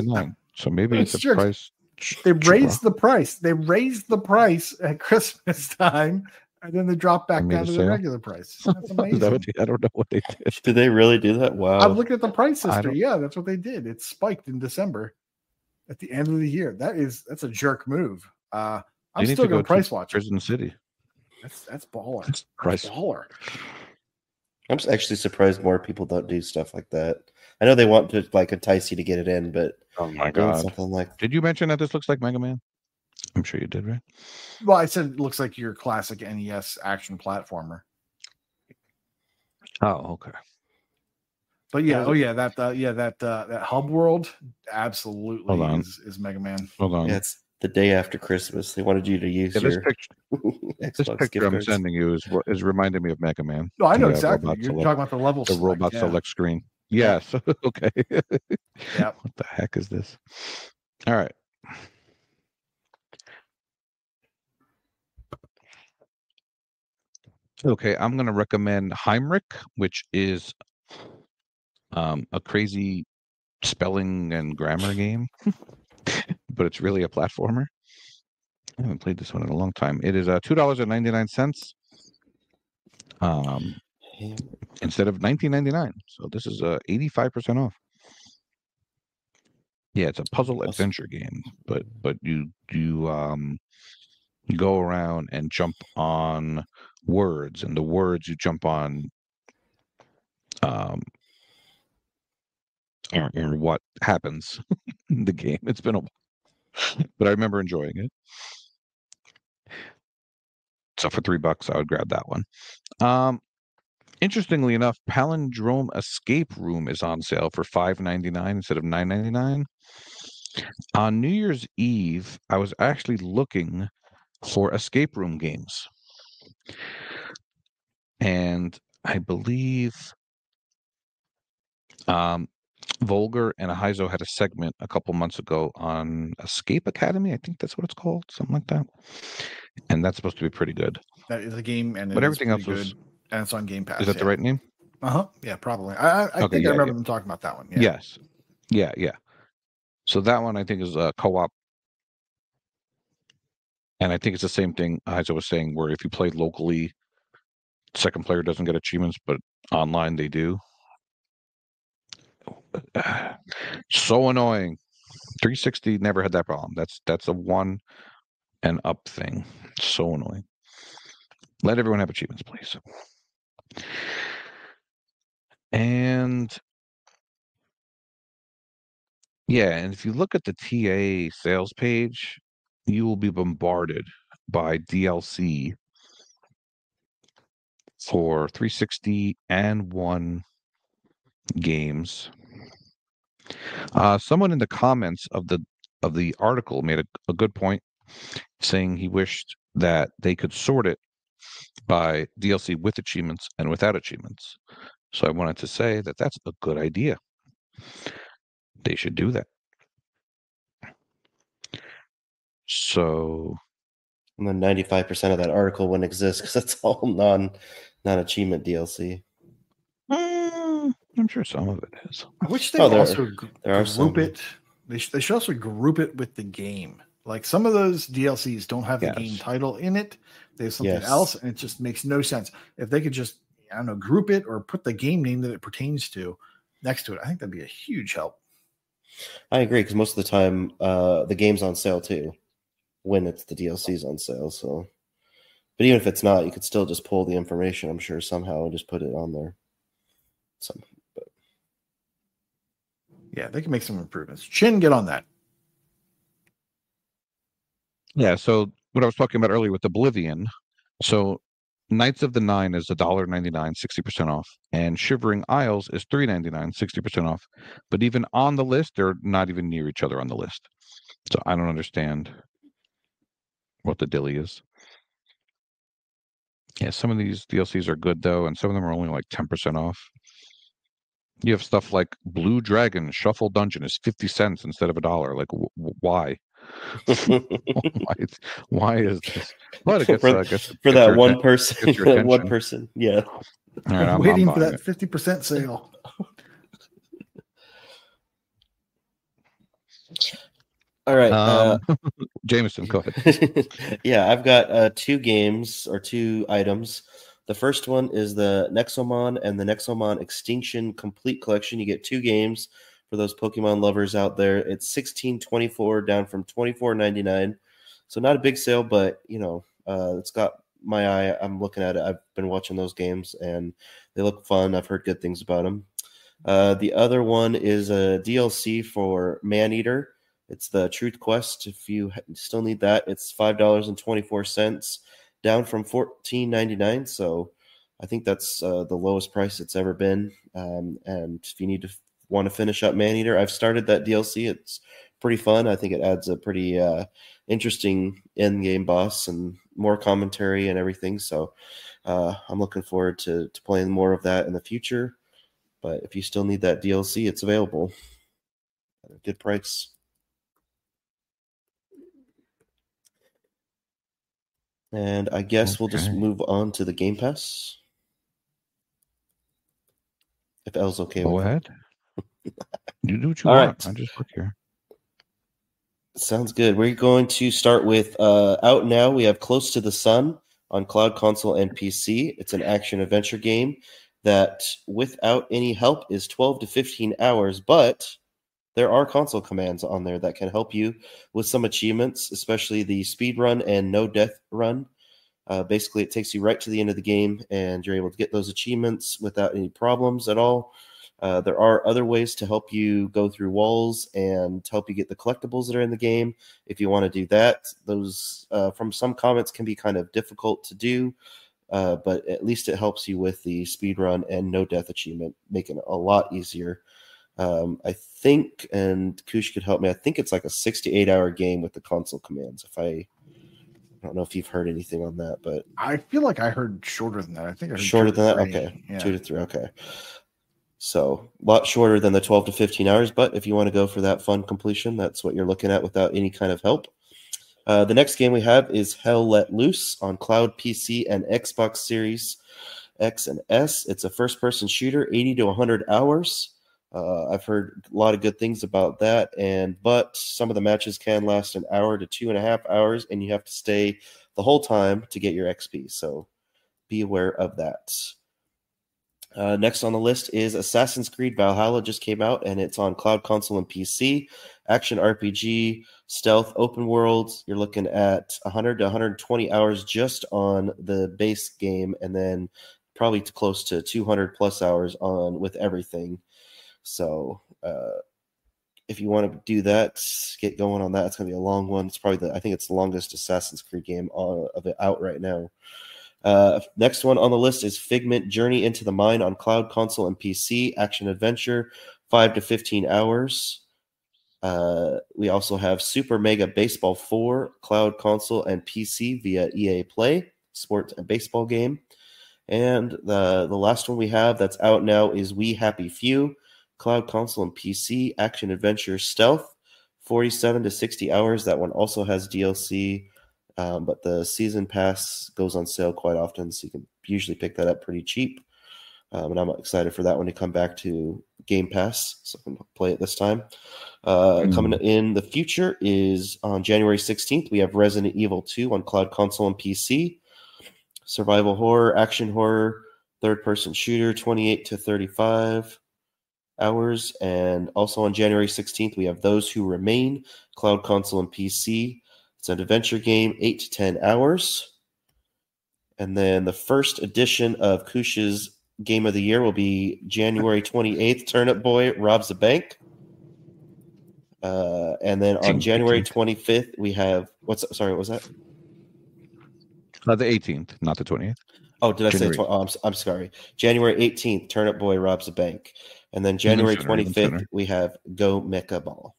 So maybe it's a jerks. Price. They raised the price. They raised the price at Christmas time, and then they dropped back down to the regular price. That's amazing. I don't know what they did. Did they really do that? Wow. I'm looking at the price history. Yeah, that's what they did. It spiked in December at the end of the year. That's a jerk move. I'm still going to price watch Prison City. That's baller. That's baller. I'm actually surprised more people don't do stuff like that. I know they want to like entice you to get it in, but oh my god, something like. Did you mention that this looks like Mega Man? I'm sure you did, right? Well, I said it looks like your classic NES action platformer. Oh, okay. But yeah, that hub world absolutely is Mega Man. Hold on. Yeah, it's the day after Christmas. They wanted you to use your this picture I'm sending you is reminding me of Mega Man. No, I know exactly. You're talking about the level the robot select screen. Yes. Okay. Yeah. What the heck is this? All right. Okay, I'm going to recommend Heimrich, which is a crazy spelling and grammar game, but it's really a platformer. I haven't played this one in a long time. It is $2.99 instead of $19.99. So this is 85% off. Yeah, it's a puzzle adventure game, but you go around and jump on words, and the words you jump on are what happens in the game. It's been a while, but I remember enjoying it. So for $3, I would grab that one. Interestingly enough, Palindrome Escape Room is on sale for $5.99 instead of $9.99. On New Year's Eve, I was actually looking for escape room games, and I believe Volger and Ahizo had a segment a couple months ago on Escape Academy. I think that's what it's called, something like that. And that's supposed to be pretty good. That is a game, and but everything else was good, and it's on Game Pass. Is that the right name? Yeah, probably. I think I remember them talking about that one. Yeah. Yes. Yeah. So that one I think is a co-op. And I think it's the same thing as I was saying, where if you play locally, second player doesn't get achievements, but online they do. So annoying. 360 never had that problem. That's a 1 and up thing. So annoying. Let everyone have achievements, please. And yeah, and if you look at the TA sales page, you will be bombarded by DLC for 360 and One games. Someone in the comments of the article made a good point, saying he wished that they could sort it by DLC with achievements and without achievements. So I wanted to say that that's a good idea. They should do that. So, And then 95% of that article wouldn't exist because that's all non-achievement DLC. I'm sure some of it is. I wish they also there are some. group it. They should also group it with the game. Like some of those DLCs don't have the game title in it. They have something else, and it just makes no sense. If they could just, I don't know, group it or put the game name that it pertains to next to it, I think that'd be a huge help. I agree, because most of the time the game's on sale too when it's the DLC's on sale. So, but even if it's not, you could still just pull the information, I'm sure, somehow and just put it on there. But yeah, they can make some improvements. Chin, get on that. Yeah, so what I was talking about earlier with Oblivion, so Knights of the Nine is $1.99, 60% off, and Shivering Isles is $3.99, 60% off. But even on the list, they're not even near each other on the list. So I don't understand what the dilly is. Yeah, some of these DLCs are good though, and some of them are only like 10% off. You have stuff like Blue Dragon Shuffle Dungeon is 50 cents instead of $1. Like, why? why is this? But I guess for that one person, for that one person, yeah. All right, I'm waiting for that 50% sale. All right, Jameson, go ahead. Yeah, I've got two games or two items. The first one is the Nexomon and the Nexomon Extinction Complete Collection. You get two games for those Pokemon lovers out there. It's $16.24 down from $24.99. So not a big sale, but you know, it's got my eye. I'm looking at it. I've been watching those games and they look fun. I've heard good things about them. The other one is a DLC for Maneater. It's the Truth Quest. If you still need that, it's $5.24, down from $14.99. So I think that's the lowest price it's ever been. And if you want to finish up Maneater, I've started that DLC. It's pretty fun. I think it adds a pretty interesting end-game boss and more commentary and everything. So I'm looking forward to playing more of that in the future. But if you still need that DLC, it's available at a good price. And I guess we'll just move on to the Game Pass. If Elle's okay with it. Go ahead. You do what you want. I just work here. Sounds good. We're going to start with out now. We have Close to the Sun on cloud, console, and PC. It's an action-adventure game that, without any help, is 12 to 15 hours, but there are console commands on there that can help you with some achievements, especially the speed run and no death run. Basically, it takes you right to the end of the game, and you're able to get those achievements without any problems at all. There are other ways to help you go through walls and help you get the collectibles that are in the game. If you want to do that, those from some comments can be kind of difficult to do, but at least it helps you with the speed run and no death achievement, making it a lot easier. I think, and Koosh could help me, I think it's like a 6 to 8 hour game with the console commands. I don't know if you've heard anything on that, but I feel like I heard shorter than that. I think I heard shorter than that. Okay, yeah. 2 to 3. Okay, so a lot shorter than the 12 to 15 hours. But if you want to go for that fun completion, that's what you're looking at without any kind of help. The next game we have is Hell Let Loose on cloud, PC, and Xbox Series X and S. It's a first-person shooter, 80 to 100 hours. I've heard a lot of good things about that, but some of the matches can last an hour to 2.5 hours, and you have to stay the whole time to get your XP. So be aware of that. Next on the list is Assassin's Creed Valhalla. Just came out, and it's on cloud, console, and PC. Action RPG, stealth, open world. You're looking at 100 to 120 hours just on the base game, and then probably close to 200 plus hours on with everything. So if you want to do that, get going on that. It's going to be a long one. It's probably I think it's the longest Assassin's Creed game of it out right now. Next one on the list is Figment Journey into the Mind on cloud, console, and PC. Action adventure, 5 to 15 hours. We also have Super Mega Baseball 4, cloud, console, and PC via EA Play, sports and baseball game. And the last one we have that's out now is We Happy Few, cloud, console, and PC, action adventure stealth, 47 to 60 hours. That one also has DLC, but the season pass goes on sale quite often, so you can usually pick that up pretty cheap. And I'm excited for that one to come back to Game Pass, so I can play it this time. Coming in the future is on January 16th, we have Resident Evil 2 on cloud, console, and PC. Survival horror, action horror, third-person shooter, 28 to 35 hours. And also on January 16th, we have Those Who Remain, cloud, console, and PC. It's an adventure game, 8 to 10 hours. And then the first edition of Koosh's Game of the Year will be January 28th, Turnip Boy Robs a Bank. And then on January 25th, we have, what was that? The 18th, not the 20th. Oh, did I say? I'm sorry. January 18th, Turnip Boy Robs a Bank. And then January 25th, we have Go Mecha Ball.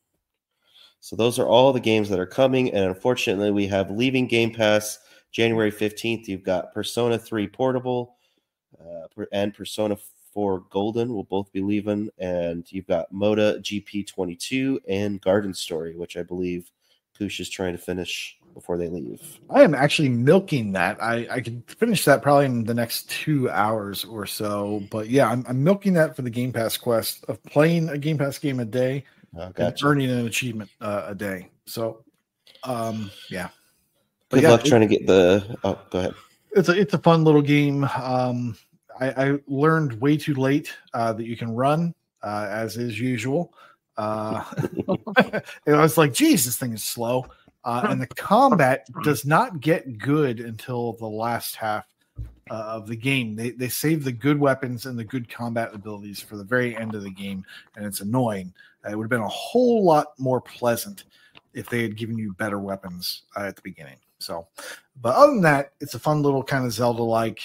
So those are all the games that are coming. And unfortunately, we have leaving Game Pass January 15th. You've got Persona 3 Portable and Persona 4 Golden will both be leaving. And you've got Moda GP22 and Garden Story, which I believe Koosh is trying to finish before they leave. I am actually milking that. I can finish that probably in the next 2 hours or so. But yeah, I'm milking that for the Game Pass quest of playing a Game Pass game a day and earning an achievement a day. So, yeah. But Good luck trying to get the. Oh, go ahead. It's a fun little game. I learned way too late that you can run, as is usual. I was like, geez, this thing is slow. And the combat does not get good until the last half of the game. They save the good weapons and the good combat abilities for the very end of the game, and it's annoying. It would have been a whole lot more pleasant if they had given you better weapons at the beginning. So, but other than that, it's a fun little kind of Zelda-like.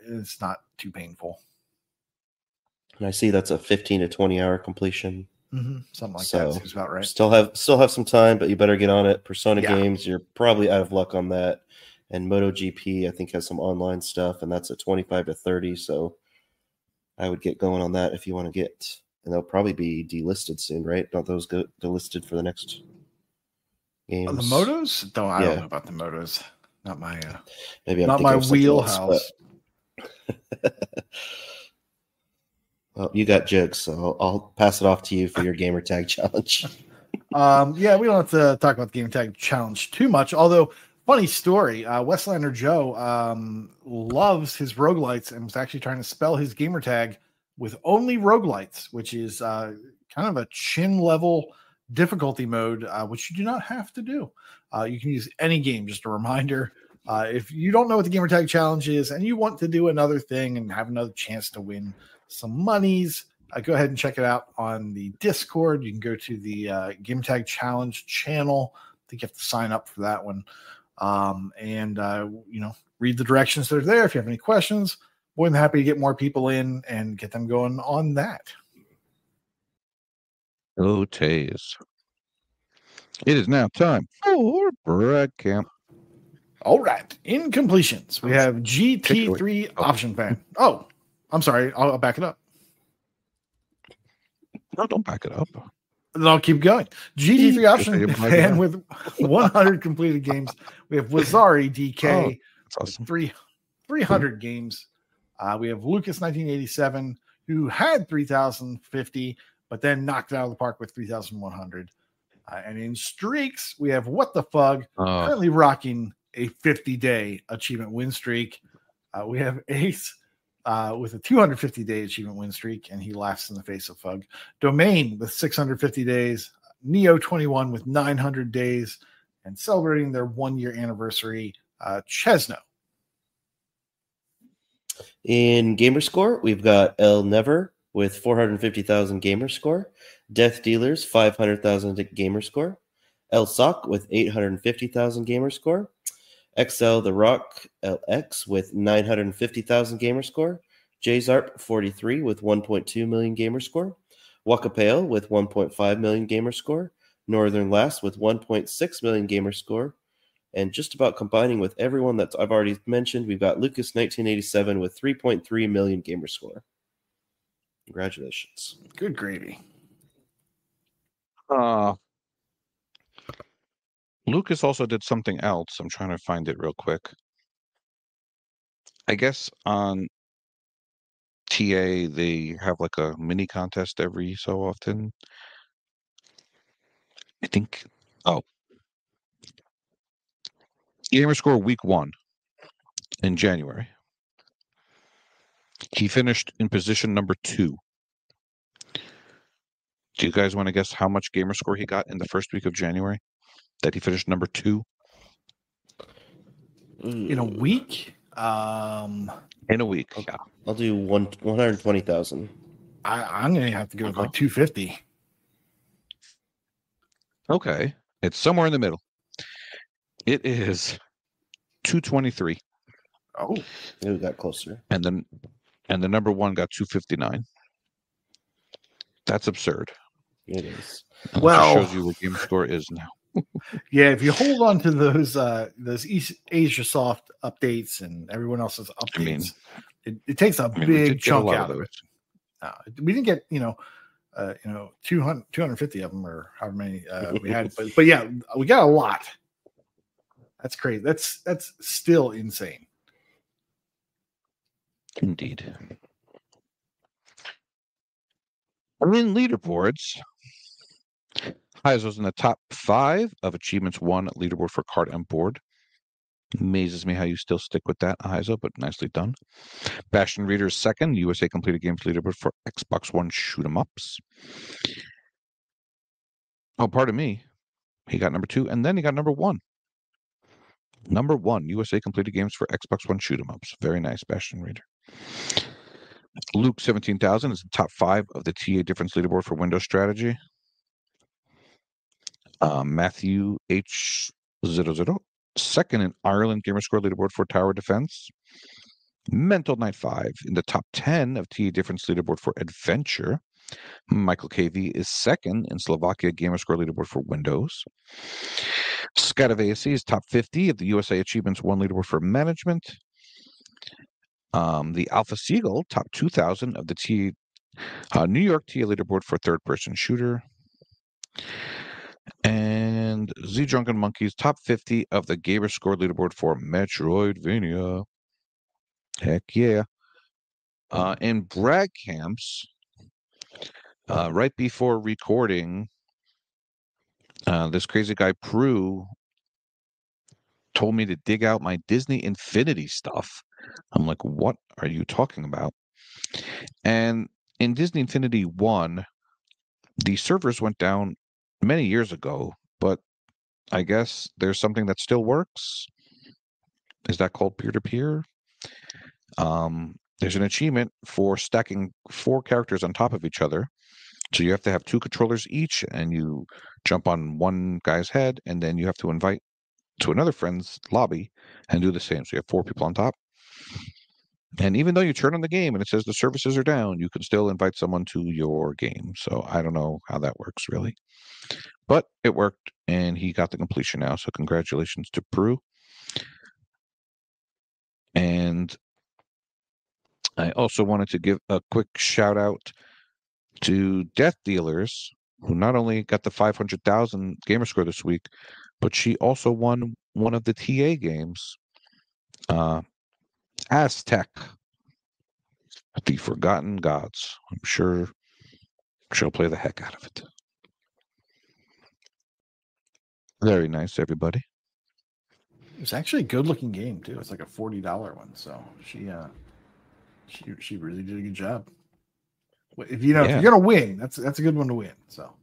It's not too painful. And I see that's a 15 to 20 hour completion. Something like that seems about right. Still have some time, but you better get on it. Persona games, you're probably out of luck on that. And MotoGP, I think, has some online stuff, and that's at 25 to 30. So I would get going on that if you want to get. And they'll probably be delisted soon, right? Don't those go delisted for the next games? The motos? I don't know about the motos. Not my maybe I'm not my wheelhouse. Else, well, you got jokes, so I'll pass it off to you for your gamer tag challenge. Yeah, we don't have to talk about the gamer tag challenge too much. Although, funny story, Westlander Joe loves his roguelites and was actually trying to spell his gamer tag with only roguelites, which is kind of a chin level difficulty mode, which you do not have to do. You can use any game. Just a reminder. If you don't know what the gamer tag challenge is and you want to do another thing and have another chance to win some monies, go ahead and check it out on the Discord. You can go to the Game Tag Challenge channel. I think you have to sign up for that one. And read the directions that are there. If you have any questions, more than happy to get more people in and get them going on that. Oh, Taze. It is now time for Brad Camp. All right. In completions, we have GT3 Option Fan. Oh, I'm sorry. I'll back it up. No, don't back it up. Then I'll keep going. GT3 Option Fan with 100 completed games. We have Wazari DK. That's awesome. 300 games. We have Lucas 1987, who had 3,050, but then knocked it out of the park with 3,100. And in streaks, we have What the Fug, currently rocking a 50-day achievement win streak. We have Ace with a 250-day achievement win streak, and he laughs in the face of Fug. Domain with 650 days. Neo 21 with 900 days. And celebrating their 1-year anniversary, Chesno. In gamer score, we've got El Never with 450,000 gamer score. Death Dealers, 500,000 gamer score. El Sock with 850,000 gamer score. XL The Rock LX with 950,000 gamer score. JZarp 43 with 1.2 million gamer score. Wakapale with 1.5 million gamer score. Northern Last with 1.6 million gamer score. And just about combining with everyone that I've already mentioned, we've got Lucas 1987 with 3.3 million gamer score. Congratulations. Good gravy. Lucas also did something else. I'm trying to find it real quick. I guess on TA they have like a mini contest every so often. I think. Oh, gamer score week 1 in January. He finished in position number 2. Do you guys want to guess how much gamer score he got in the first week of January? That he finished number 2? In a week? In a week, yeah. I'll do 120,000. I'm going to have to go with like 250. Okay. It's somewhere in the middle. It is 223. Oh. We got closer. And the number 1 got 259. That's absurd. It is. Well, it shows you what gamer score is now. Yeah, if you hold on to those East Asia Soft updates and everyone else's updates, it takes a big chunk out of it. We didn't get 250 of them or however many we had, but yeah, we got a lot. That's crazy. That's still insane. Indeed. And then leaderboards. Heizo was in the top 5 of achievements 1 leaderboard for Card and Board. Amazes me how you still stick with that, Heizo, but nicely done. Bastion Reader's 2nd, USA Completed Games leaderboard for Xbox One shoot 'em ups. Oh, pardon me. He got number 2, and then he got number 1. Number 1, USA Completed Games for Xbox One shoot 'em ups. Very nice, Bastion Reader. Luke 17,000 is the top 5 of the TA difference leaderboard for Windows Strategy. Matthew H00, 2nd in Ireland gamer score leaderboard for Tower Defense. Mental Knight 5 in the top 10 of TA difference leaderboard for Adventure. Michael KV is 2nd in Slovakia gamer score leaderboard for Windows. Scott of ASC is top 50 of the USA Achievements 1 leaderboard for Management. The Alpha Seagull, top 2,000 of the New York TA leaderboard for third-person shooter. And Z Drunken Monkeys, top 50 of the gamer score leaderboard for Metroidvania. Heck yeah. In brag camps, right before recording, this crazy guy Prue told me to dig out my Disney Infinity stuff. I'm like, what are you talking about? And in Disney Infinity 1, the servers went down many years ago, but I guess there's something that still works. Is that called peer-to-peer? There's an achievement for stacking 4 characters on top of each other. So you have to have 2 controllers each, and you jump on one guy's head, and then you have to invite to another friend's lobby and do the same. So you have 4 people on top. And even though you turn on the game and it says the services are down, you can still invite someone to your game. So I don't know how that works really. But it worked, and he got the completion now. So congratulations to Prue. And I also wanted to give a quick shout out to Death Dealers, who not only got the 500,000 gamer score this week, but she also won one of the TA games, Aztec, The Forgotten Gods. I'm sure she'll play the heck out of it. Very nice, everybody. It's actually a good-looking game too. It's like a $40 one, so she really did a good job. If you're gonna win, that's a good one to win. So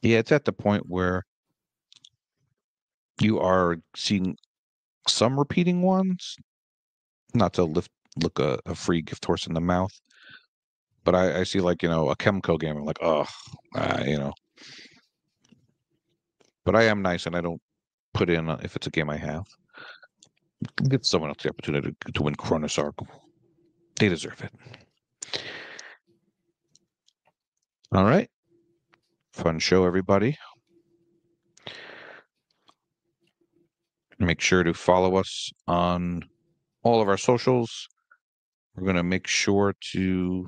yeah, it's at the point where you are seeing some repeating ones. Not to look a free gift horse in the mouth, but I see like a Chemco game. I'm like, oh, But I am nice, and I don't put in if it's a game I have. Give someone else the opportunity to win Cronus Arc. They deserve it. All right. Fun show, everybody. Make sure to follow us on all of our socials. We're going to make sure to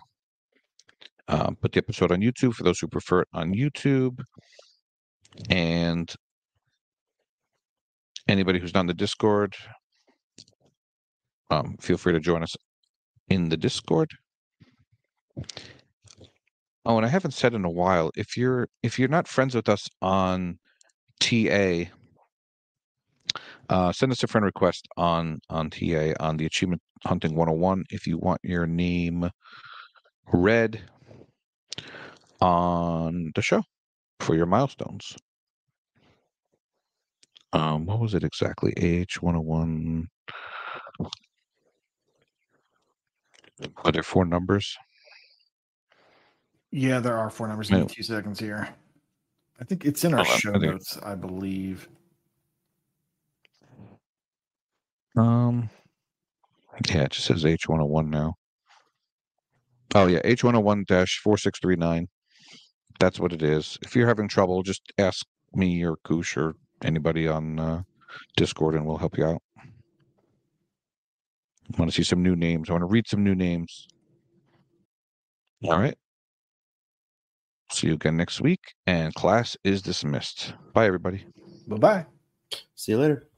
put the episode on YouTube for those who prefer it on YouTube. And anybody who's not in the Discord, feel free to join us in the Discord. Oh, and I haven't said in a while, if you're not friends with us on TA, send us a friend request on TA on the Achievement Hunting 101 if you want your name read on the show for your milestones. What was it exactly? AH101. Are there 4 numbers? Yeah, there are 4 numbers. Give me 2 seconds here. I think it's in our show notes, I believe. Yeah, it just says H101 now. Oh yeah, H101-4639. That's what it is. If you're having trouble, just ask me or Koosh or anybody on Discord and we'll help you out. I want to see some new names. I want to read some new names. All right. See you again next week, and class is dismissed. Bye, everybody. Bye-bye. See you later.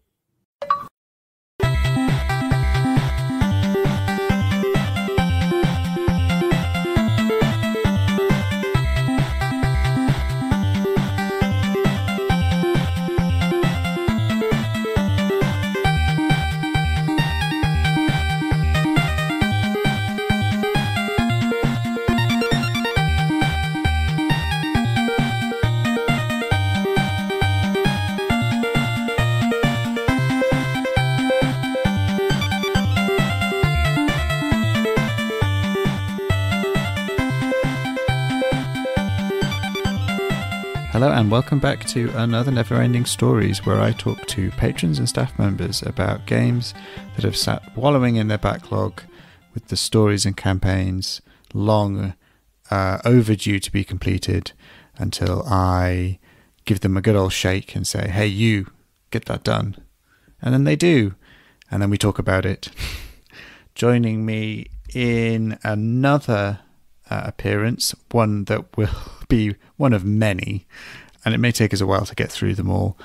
Hello and welcome back to another NeverEnding Stories, where I talk to patrons and staff members about games that have sat wallowing in their backlog with the stories and campaigns long overdue to be completed, until I give them a good old shake and say, hey, you, get that done. And then they do. And then we talk about it. Joining me in another appearance, one that will be one of many, and it may take us a while to get through them all,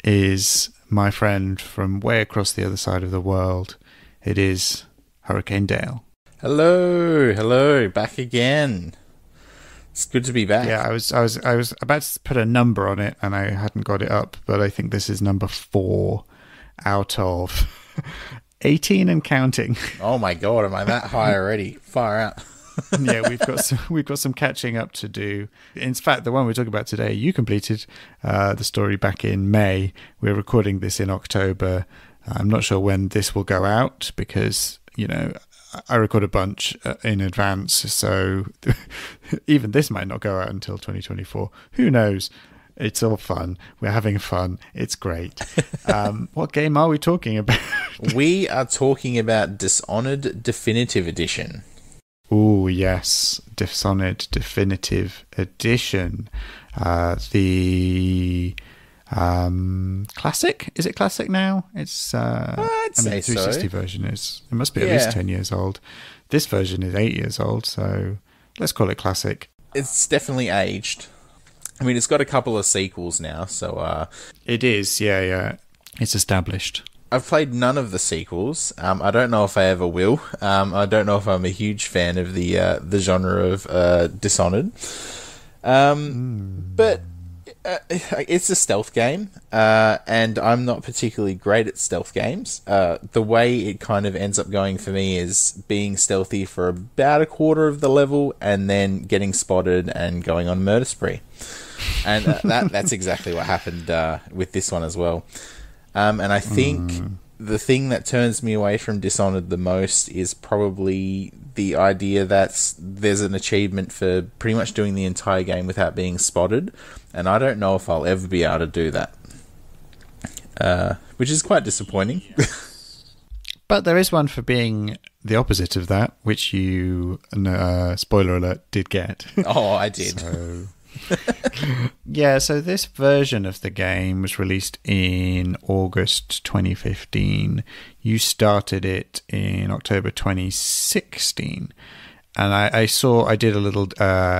is my friend from way across the other side of the world. It is Hurricane Dale. Hello, back again. It's good to be back. Yeah, I was about to put a number on it, and I hadn't got it up, but I think this is number 4 out of 18 and counting. Oh my god, am I that high already? Far out. Yeah, we've got some catching up to do. In fact, the one we're talking about today, you completed the story back in May. We're recording this in October. I'm not sure when this will go out because, you know, I record a bunch in advance, so even this might not go out until 2024. Who knows? It's all fun. We're having fun. It's great. What game are we talking about? We are talking about Dishonored Definitive Edition. Oh, yes. Dishonored Definitive Edition. The classic? Is it classic now? It's I'd say the 360 so. version is. It must be at least 10 years old. This version is 8 years old, so let's call it classic. It's definitely aged. I mean, it's got a couple of sequels now, so... It is, yeah. It's established. I've played none of the sequels. I don't know if I ever will. I don't know if I'm a huge fan of the genre of Dishonored. But it's a stealth game, and I'm not particularly great at stealth games. The way it kind of ends up going for me is being stealthy for about a quarter of the level, and then getting spotted and going on a murder spree. And that's exactly what happened with this one as well. And I think the thing that turns me away from Dishonored the most is probably the idea that there's an achievement for pretty much doing the entire game without being spotted, and I don't know if I'll ever be able to do that. which is quite disappointing. But there is one for being the opposite of that, which you, spoiler alert, did get. Oh, I did. So, yeah, so this version of the game was released in August 2015. You started it in October 2016. And I did a little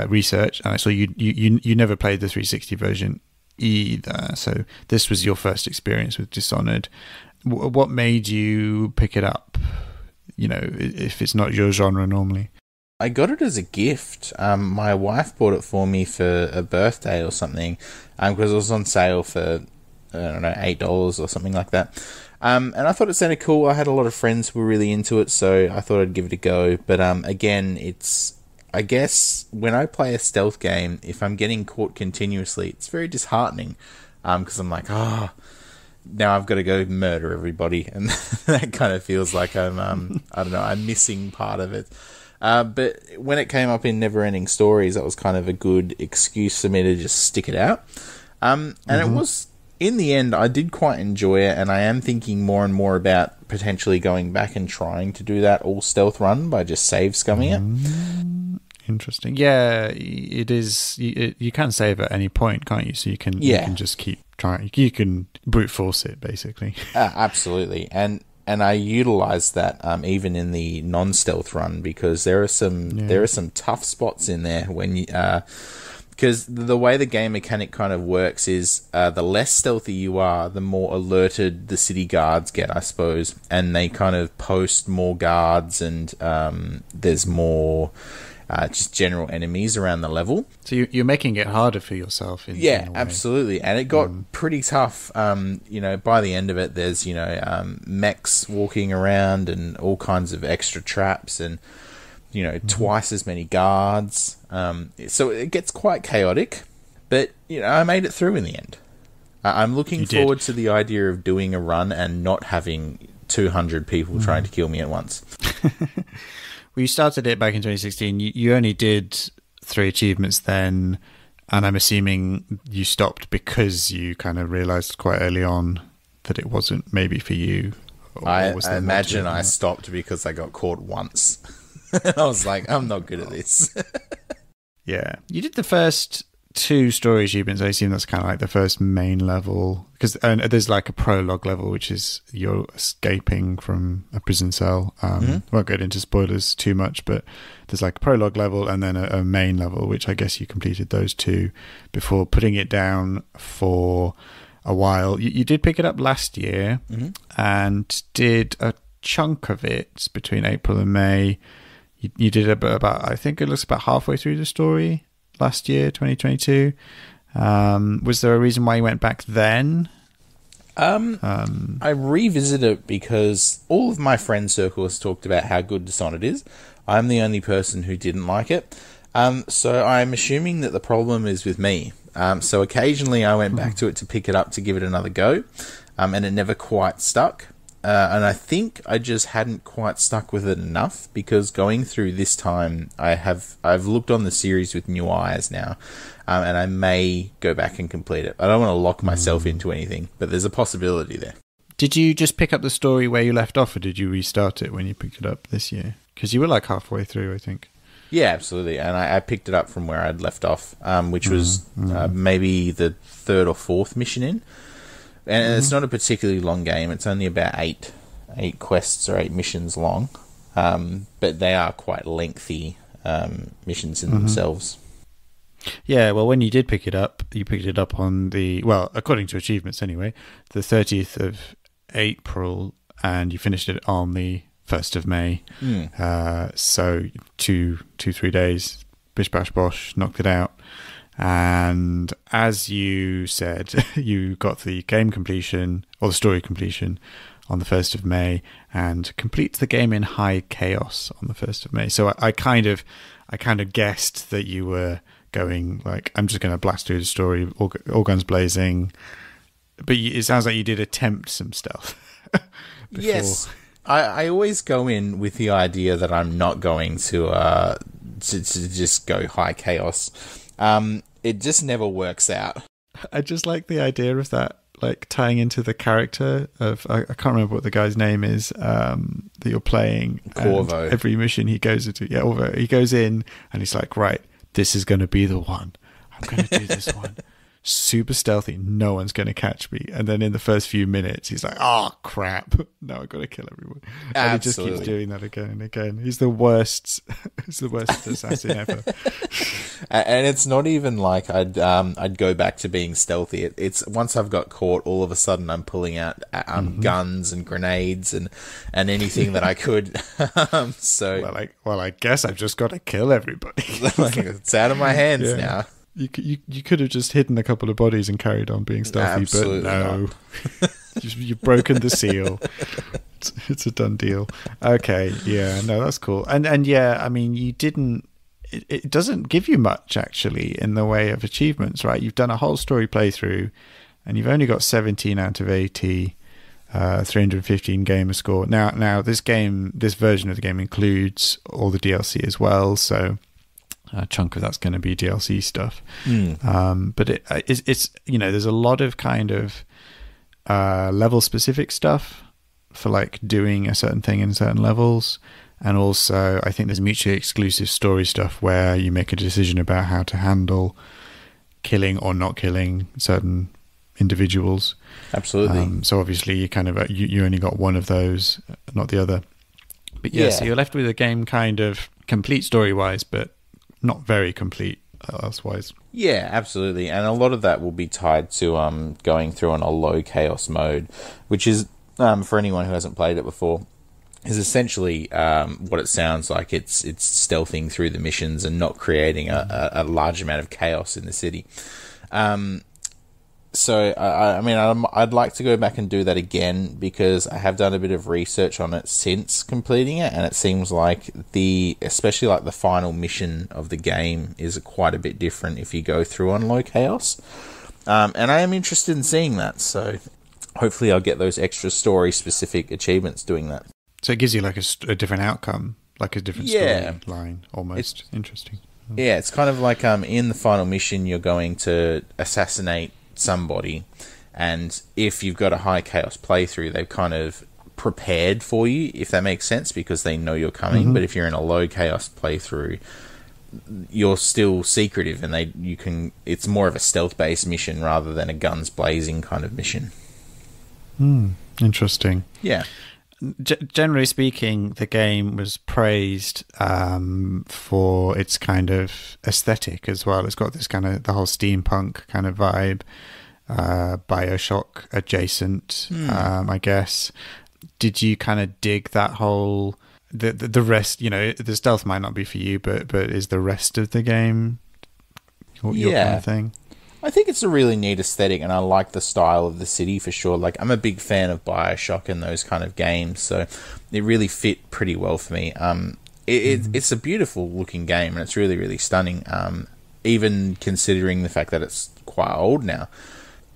research, and I saw you never played the 360 version either. So this was your first experience with Dishonored. What made you pick it up? You know, if it's not your genre normally. I got it as a gift. My wife bought it for me for a birthday or something, because it was on sale for, I don't know, $8 or something like that. And I thought it sounded cool. I had a lot of friends who were really into it, so I thought I'd give it a go. But again, I guess when I play a stealth game, if I'm getting caught continuously, it's very disheartening, because I'm like, now I've got to go murder everybody, and that kind of feels like I'm I don't know, I'm missing part of it. But when it came up in NeverEnding Stories, that was kind of a good excuse for me to just stick it out. And it was, in the end, I did quite enjoy it, and I am thinking more and more about potentially going back and trying to do that all stealth run by just save scumming it. Interesting. Yeah, it is. You can save at any point, can't you? So you can just keep trying. You can brute force it, basically. Absolutely. And I utilized that even in the non-stealth run, because there are some tough spots in there when you because the way the game mechanic kind of works is the less stealthy you are, the more alerted the city guards get, I suppose, and they kind of post more guards, and there's more just general enemies around the level. So you're making it harder for yourself. In a way. Absolutely. And it got pretty tough. By the end of it, there's, mechs walking around and all kinds of extra traps and, twice as many guards. So it gets quite chaotic. But, I made it through in the end. I'm looking forward to the idea of doing a run and not having 200 people trying to kill me at once. Well, you started it back in 2016. You only did 3 achievements then, and I'm assuming you stopped because you kind of realised quite early on that it wasn't maybe for you. I imagine I stopped because I got caught once. I was like, I'm not good at this. Yeah. You did the first 2 story achievements. I assume that's kind of like the first main level, because there's like a prologue level, which is you're escaping from a prison cell. Won't get into spoilers too much, but there's like a prologue level and then a main level, which I guess you completed those 2 before putting it down for a while. You did pick it up last year and did a chunk of it between April and May. You did about I think it looks about halfway through the story last year, 2022. Was there a reason why you went back then? I revisited it because all of my friend circle has talked about how good Dishonored is. I'm the only person who didn't like it. So I'm assuming that the problem is with me. So occasionally I went back to it to pick it up to give it another go, and it never quite stuck. And I think I just hadn't quite stuck with it enough, because going through this time, I've looked on the series with new eyes now, and I may go back and complete it. I don't want to lock myself into anything, but there's a possibility there. Did you just pick up the story where you left off, or did you restart it when you picked it up this year? Because you were like halfway through, I think. Yeah, absolutely. And I picked it up from where I'd left off, which was maybe the 3rd or 4th mission in. And it's not a particularly long game. It's only about 8 quests or 8 missions long. But they are quite lengthy missions in themselves. Yeah, well, when you did pick it up, you picked it up on according to achievements anyway, the 30th of April, and you finished it on the 1st of May. So 3 days, bish bash bosh, knocked it out. And as you said, you got the game completion, or the story completion, on the 1st of May, and complete the game in high chaos on the 1st of May. So I kind of guessed that you were going like, I'm just going to blast through the story, all guns blazing. But it sounds like you did attempt some stuff. Yes, I always go in with the idea that I'm not going to just go high chaos. It just never works out. I just like the idea of that. like tying into the character of I can't remember what the guy's name is that you're playing. Corvo. Every mission he goes into, Corvo, he goes in and he's like, right, this is going to be the one. I'm going to do this one. Super stealthy. No one's going to catch me. And then in the first few minutes, he's like, oh, crap. Now I've got to kill everyone. And he just keeps doing that again and again. He's the worst. He's the worst assassin ever. And it's not even like I'd go back to being stealthy. It's once I've got caught, all of a sudden I'm pulling out guns and grenades and anything that I could. So well, I guess I've just got to kill everybody. It's out of my hands now. You could have just hidden a couple of bodies and carried on being stealthy, Absolutely but no. You've broken the seal. It's a done deal. Okay, yeah, no, that's cool. And yeah, I mean, you didn't... It doesn't give you much, actually, in the way of achievements, right? You've done a whole story playthrough, and you've only got 17 out of 80, 315 gamer score. Now, this version of the game includes all the DLC as well, so... a chunk of that's going to be DLC stuff. But it's there's a lot of kind of level specific stuff for like doing a certain thing in certain levels, and also I think there's mutually exclusive story stuff where you make a decision about how to handle killing or not killing certain individuals. Absolutely. So obviously you kind of you only got one of those, not the other. But so you're left with a game kind of complete story wise, but not very complete elsewise. Yeah, absolutely. And a lot of that will be tied to going through on a low chaos mode, which is, for anyone who hasn't played it before, is essentially what it sounds like. It's stealthing through the missions and not creating a large amount of chaos in the city. So, I mean, I'd like to go back and do that again because I have done a bit of research on it since completing it, and it seems like especially like the final mission of the game is quite a bit different if you go through on low chaos. And I am interested in seeing that, so hopefully I'll get those extra story-specific achievements doing that. So it gives you like a different outcome, like a different storyline, almost. Interesting. Yeah, it's kind of like in the final mission you're going to assassinate somebody, and if you've got a high chaos playthrough, they've kind of prepared for you, if that makes sense, because they know you're coming. But if you're in a low chaos playthrough, you're still secretive, and it's more of a stealth based mission rather than a guns blazing kind of mission. Interesting. Yeah. Generally speaking, the game was praised for its kind of aesthetic as well. It's got this kind of the whole steampunk kind of vibe, BioShock adjacent, I guess. Did you kind of dig that whole the rest? The stealth might not be for you, but is the rest of the game your kind of thing? I think it's a really neat aesthetic, and I like the style of the city for sure. Like, I'm a big fan of BioShock and those kind of games, so it really fit pretty well for me. It's a beautiful looking game, and it's really, really stunning, even considering the fact that it's quite old now.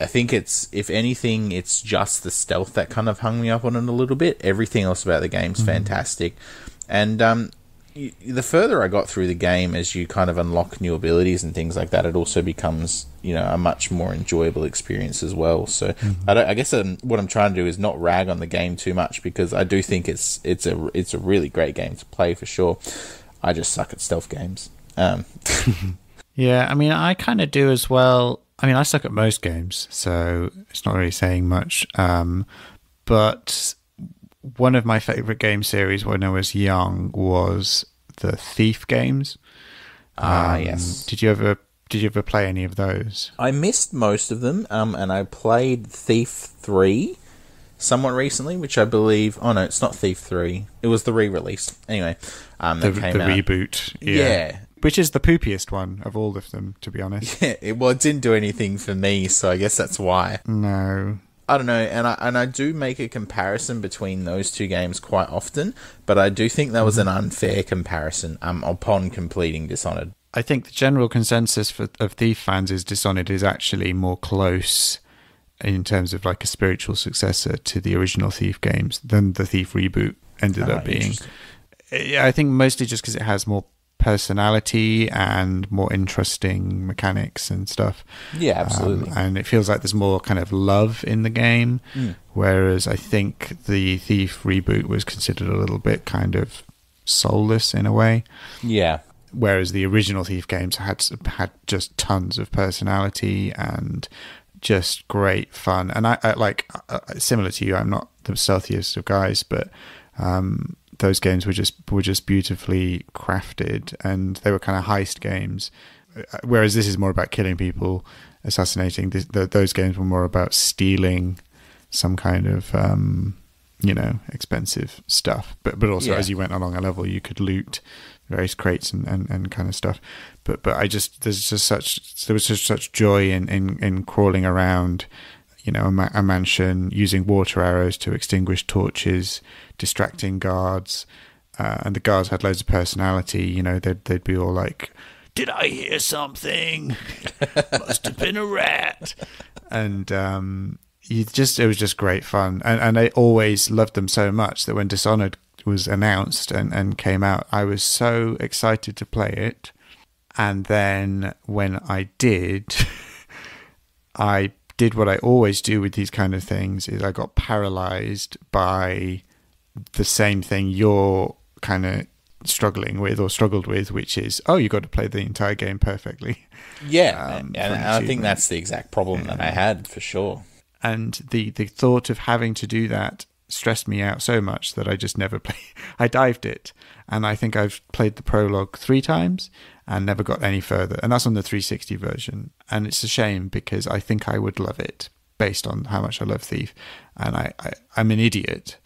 I think if anything, it's just the stealth that kind of hung me up on it a little bit. Everything else about the game's fantastic. And the further I got through the game, as you kind of unlock new abilities and things like that, it also becomes, a much more enjoyable experience as well. So I guess what I'm trying to do is not rag on the game too much, because I do think it's a really great game to play for sure. I just suck at stealth games. Yeah, I mean, I kind of do as well. I mean, I suck at most games, so it's not really saying much. But one of my favorite game series when I was young was the Thief games. Yes. Did you ever play any of those? I missed most of them, and I played Thief 3 somewhat recently, which I believe... Oh, no, it's not Thief 3. It was the re-release. Anyway, that came out. The reboot. Yeah. Which is the poopiest one of all of them, to be honest. Yeah, it didn't do anything for me, so I guess that's why. No. I don't know, and I do make a comparison between those two games quite often, but I do think that was an unfair comparison upon completing Dishonored. I think the general consensus of Thief fans is Dishonored is actually more close in terms of like a spiritual successor to the original Thief games than the Thief reboot ended up being. Yeah, I think mostly just because it has more personality and more interesting mechanics and stuff. Yeah, absolutely. And it feels like there's more kind of love in the game, whereas I think the Thief reboot was considered a little bit kind of soulless in a way. Yeah. Whereas the original Thief games had just tons of personality and just great fun. And I like, similar to you, I'm not the stealthiest of guys, but those games were just beautifully crafted, and they were kind of heist games. Whereas this is more about killing people, assassinating. Those games were more about stealing some kind of expensive stuff. But also as you went along a level, you could loot various crates and kind of stuff. But there was just such joy in crawling around, a mansion, using water arrows to extinguish torches, distracting guards, and the guards had loads of personality. They'd be all like, "Did I hear something? Must have been a rat." And it was just great fun, and I always loved them so much that when Dishonored was announced and came out, I was so excited to play it. And then when I did, I did what I always do with these kind of things, is I got paralyzed by the same thing you're kind of struggling with or struggled with, which is, you got to play the entire game perfectly. Yeah, and I think that's the exact problem that I had, for sure. And the thought of having to do that stressed me out so much that I just never played. I dived it, and I think I've played the prologue 3 times and never got any further, and that's on the 360 version. And it's a shame, because I think I would love it based on how much I love Thief, and I'm an idiot,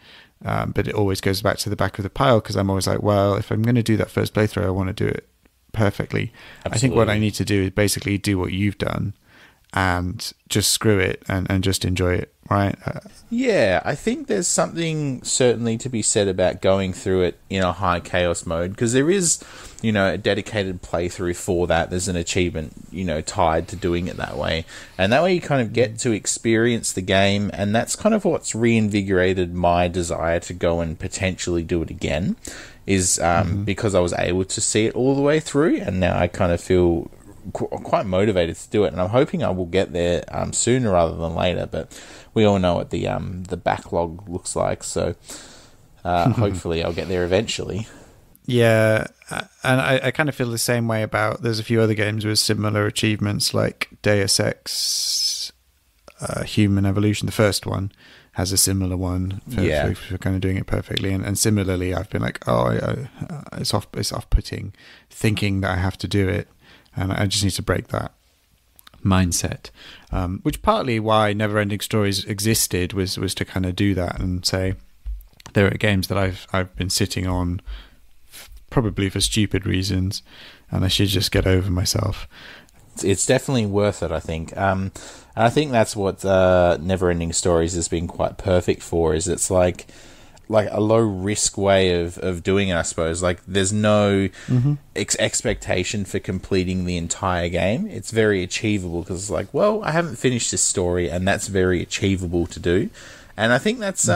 but it always goes back to the back of the pile, because I'm always like, well, if I'm going to do that first playthrough, I want to do it perfectly. Absolutely. I think what I need to do is basically do what you've done and just screw it and just enjoy it, right? Yeah, I think there's something certainly to be said about going through it in a high chaos mode, because there is, a dedicated playthrough for that. There's an achievement, tied to doing it that way. And that way you kind of get to experience the game, and that's kind of what's reinvigorated my desire to go and potentially do it again, is because I was able to see it all the way through, and now I kind of feel quite motivated to do it, and I'm hoping I will get there sooner rather than later. But we all know what the backlog looks like, so hopefully I'll get there eventually. Yeah, and I kind of feel the same way about, there's a few other games with similar achievements, like Deus Ex Human Evolution. The first one has a similar one for kind of doing it perfectly, and similarly I've been like, it's off-putting thinking that I have to do it. And I just need to break that mindset, which partly why NeverEnding Stories existed was to kind of do that and say, there are games that I've been sitting on probably for stupid reasons, and I should just get over myself. It's definitely worth it, I think. And I think that's what NeverEnding Stories has been quite perfect for, is it's like a low risk way of doing it, I suppose. Like, there's no expectation for completing the entire game. It's very achievable, because it's like, well, I haven't finished this story, and that's very achievable to do. And I think that's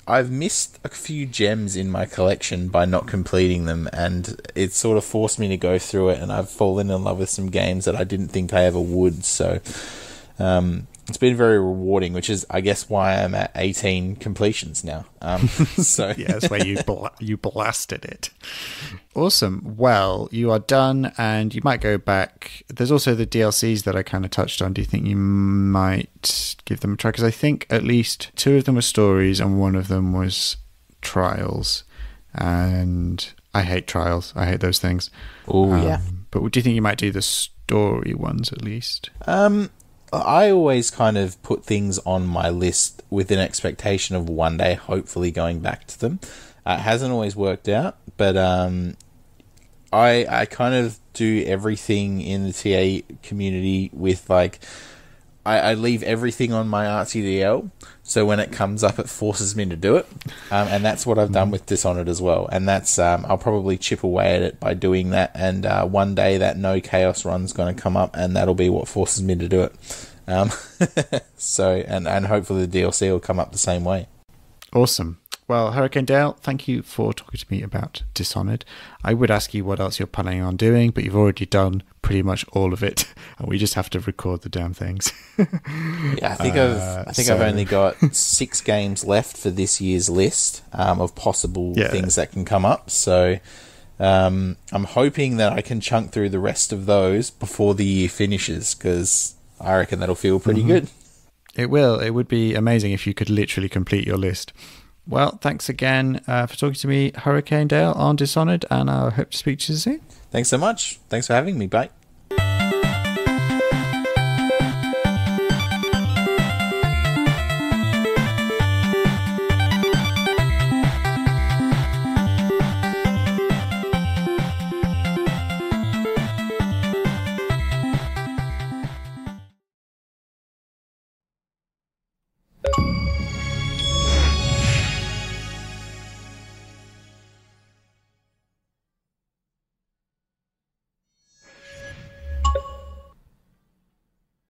I've missed a few gems in my collection by not completing them, and it sort of forced me to go through it, and I've fallen in love with some games that I didn't think I ever would. So it's been very rewarding, which is, I guess, why I'm at 18 completions now. So yeah, that's where you blasted it. Awesome. Well, you are done, and you might go back. There's also the DLCs that I kind of touched on. Do you think you might give them a try? Because I think at least 2 of them were stories, and 1 of them was trials. And I hate trials. I hate those things. Oh, yeah. But do you think you might do the story ones at least? I always kind of put things on my list with an expectation of one day hopefully going back to them. It hasn't always worked out, but I kind of do everything in the TA community with, like, I leave everything on my RTDL, so when it comes up, it forces me to do it, and that's what I've done with Dishonored as well. And that's I'll probably chip away at it by doing that, and one day that no chaos run's going to come up, and that'll be what forces me to do it. So and hopefully the DLC will come up the same way. Awesome. Well, Hurricane Dale, thank you for talking to me about Dishonored. I would ask you what else you're planning on doing, but you've already done pretty much all of it, and we just have to record the damn things. Yeah, I think I've only got 6 games left for this year's list of possible things that can come up. So I'm hoping that I can chunk through the rest of those before the year finishes, because I reckon that'll feel pretty good. It will. It would be amazing if you could literally complete your list. Well, thanks again for talking to me, Hurricane Dale, on Dishonored, and I hope to speak to you soon. Thanks so much. Thanks for having me. Bye.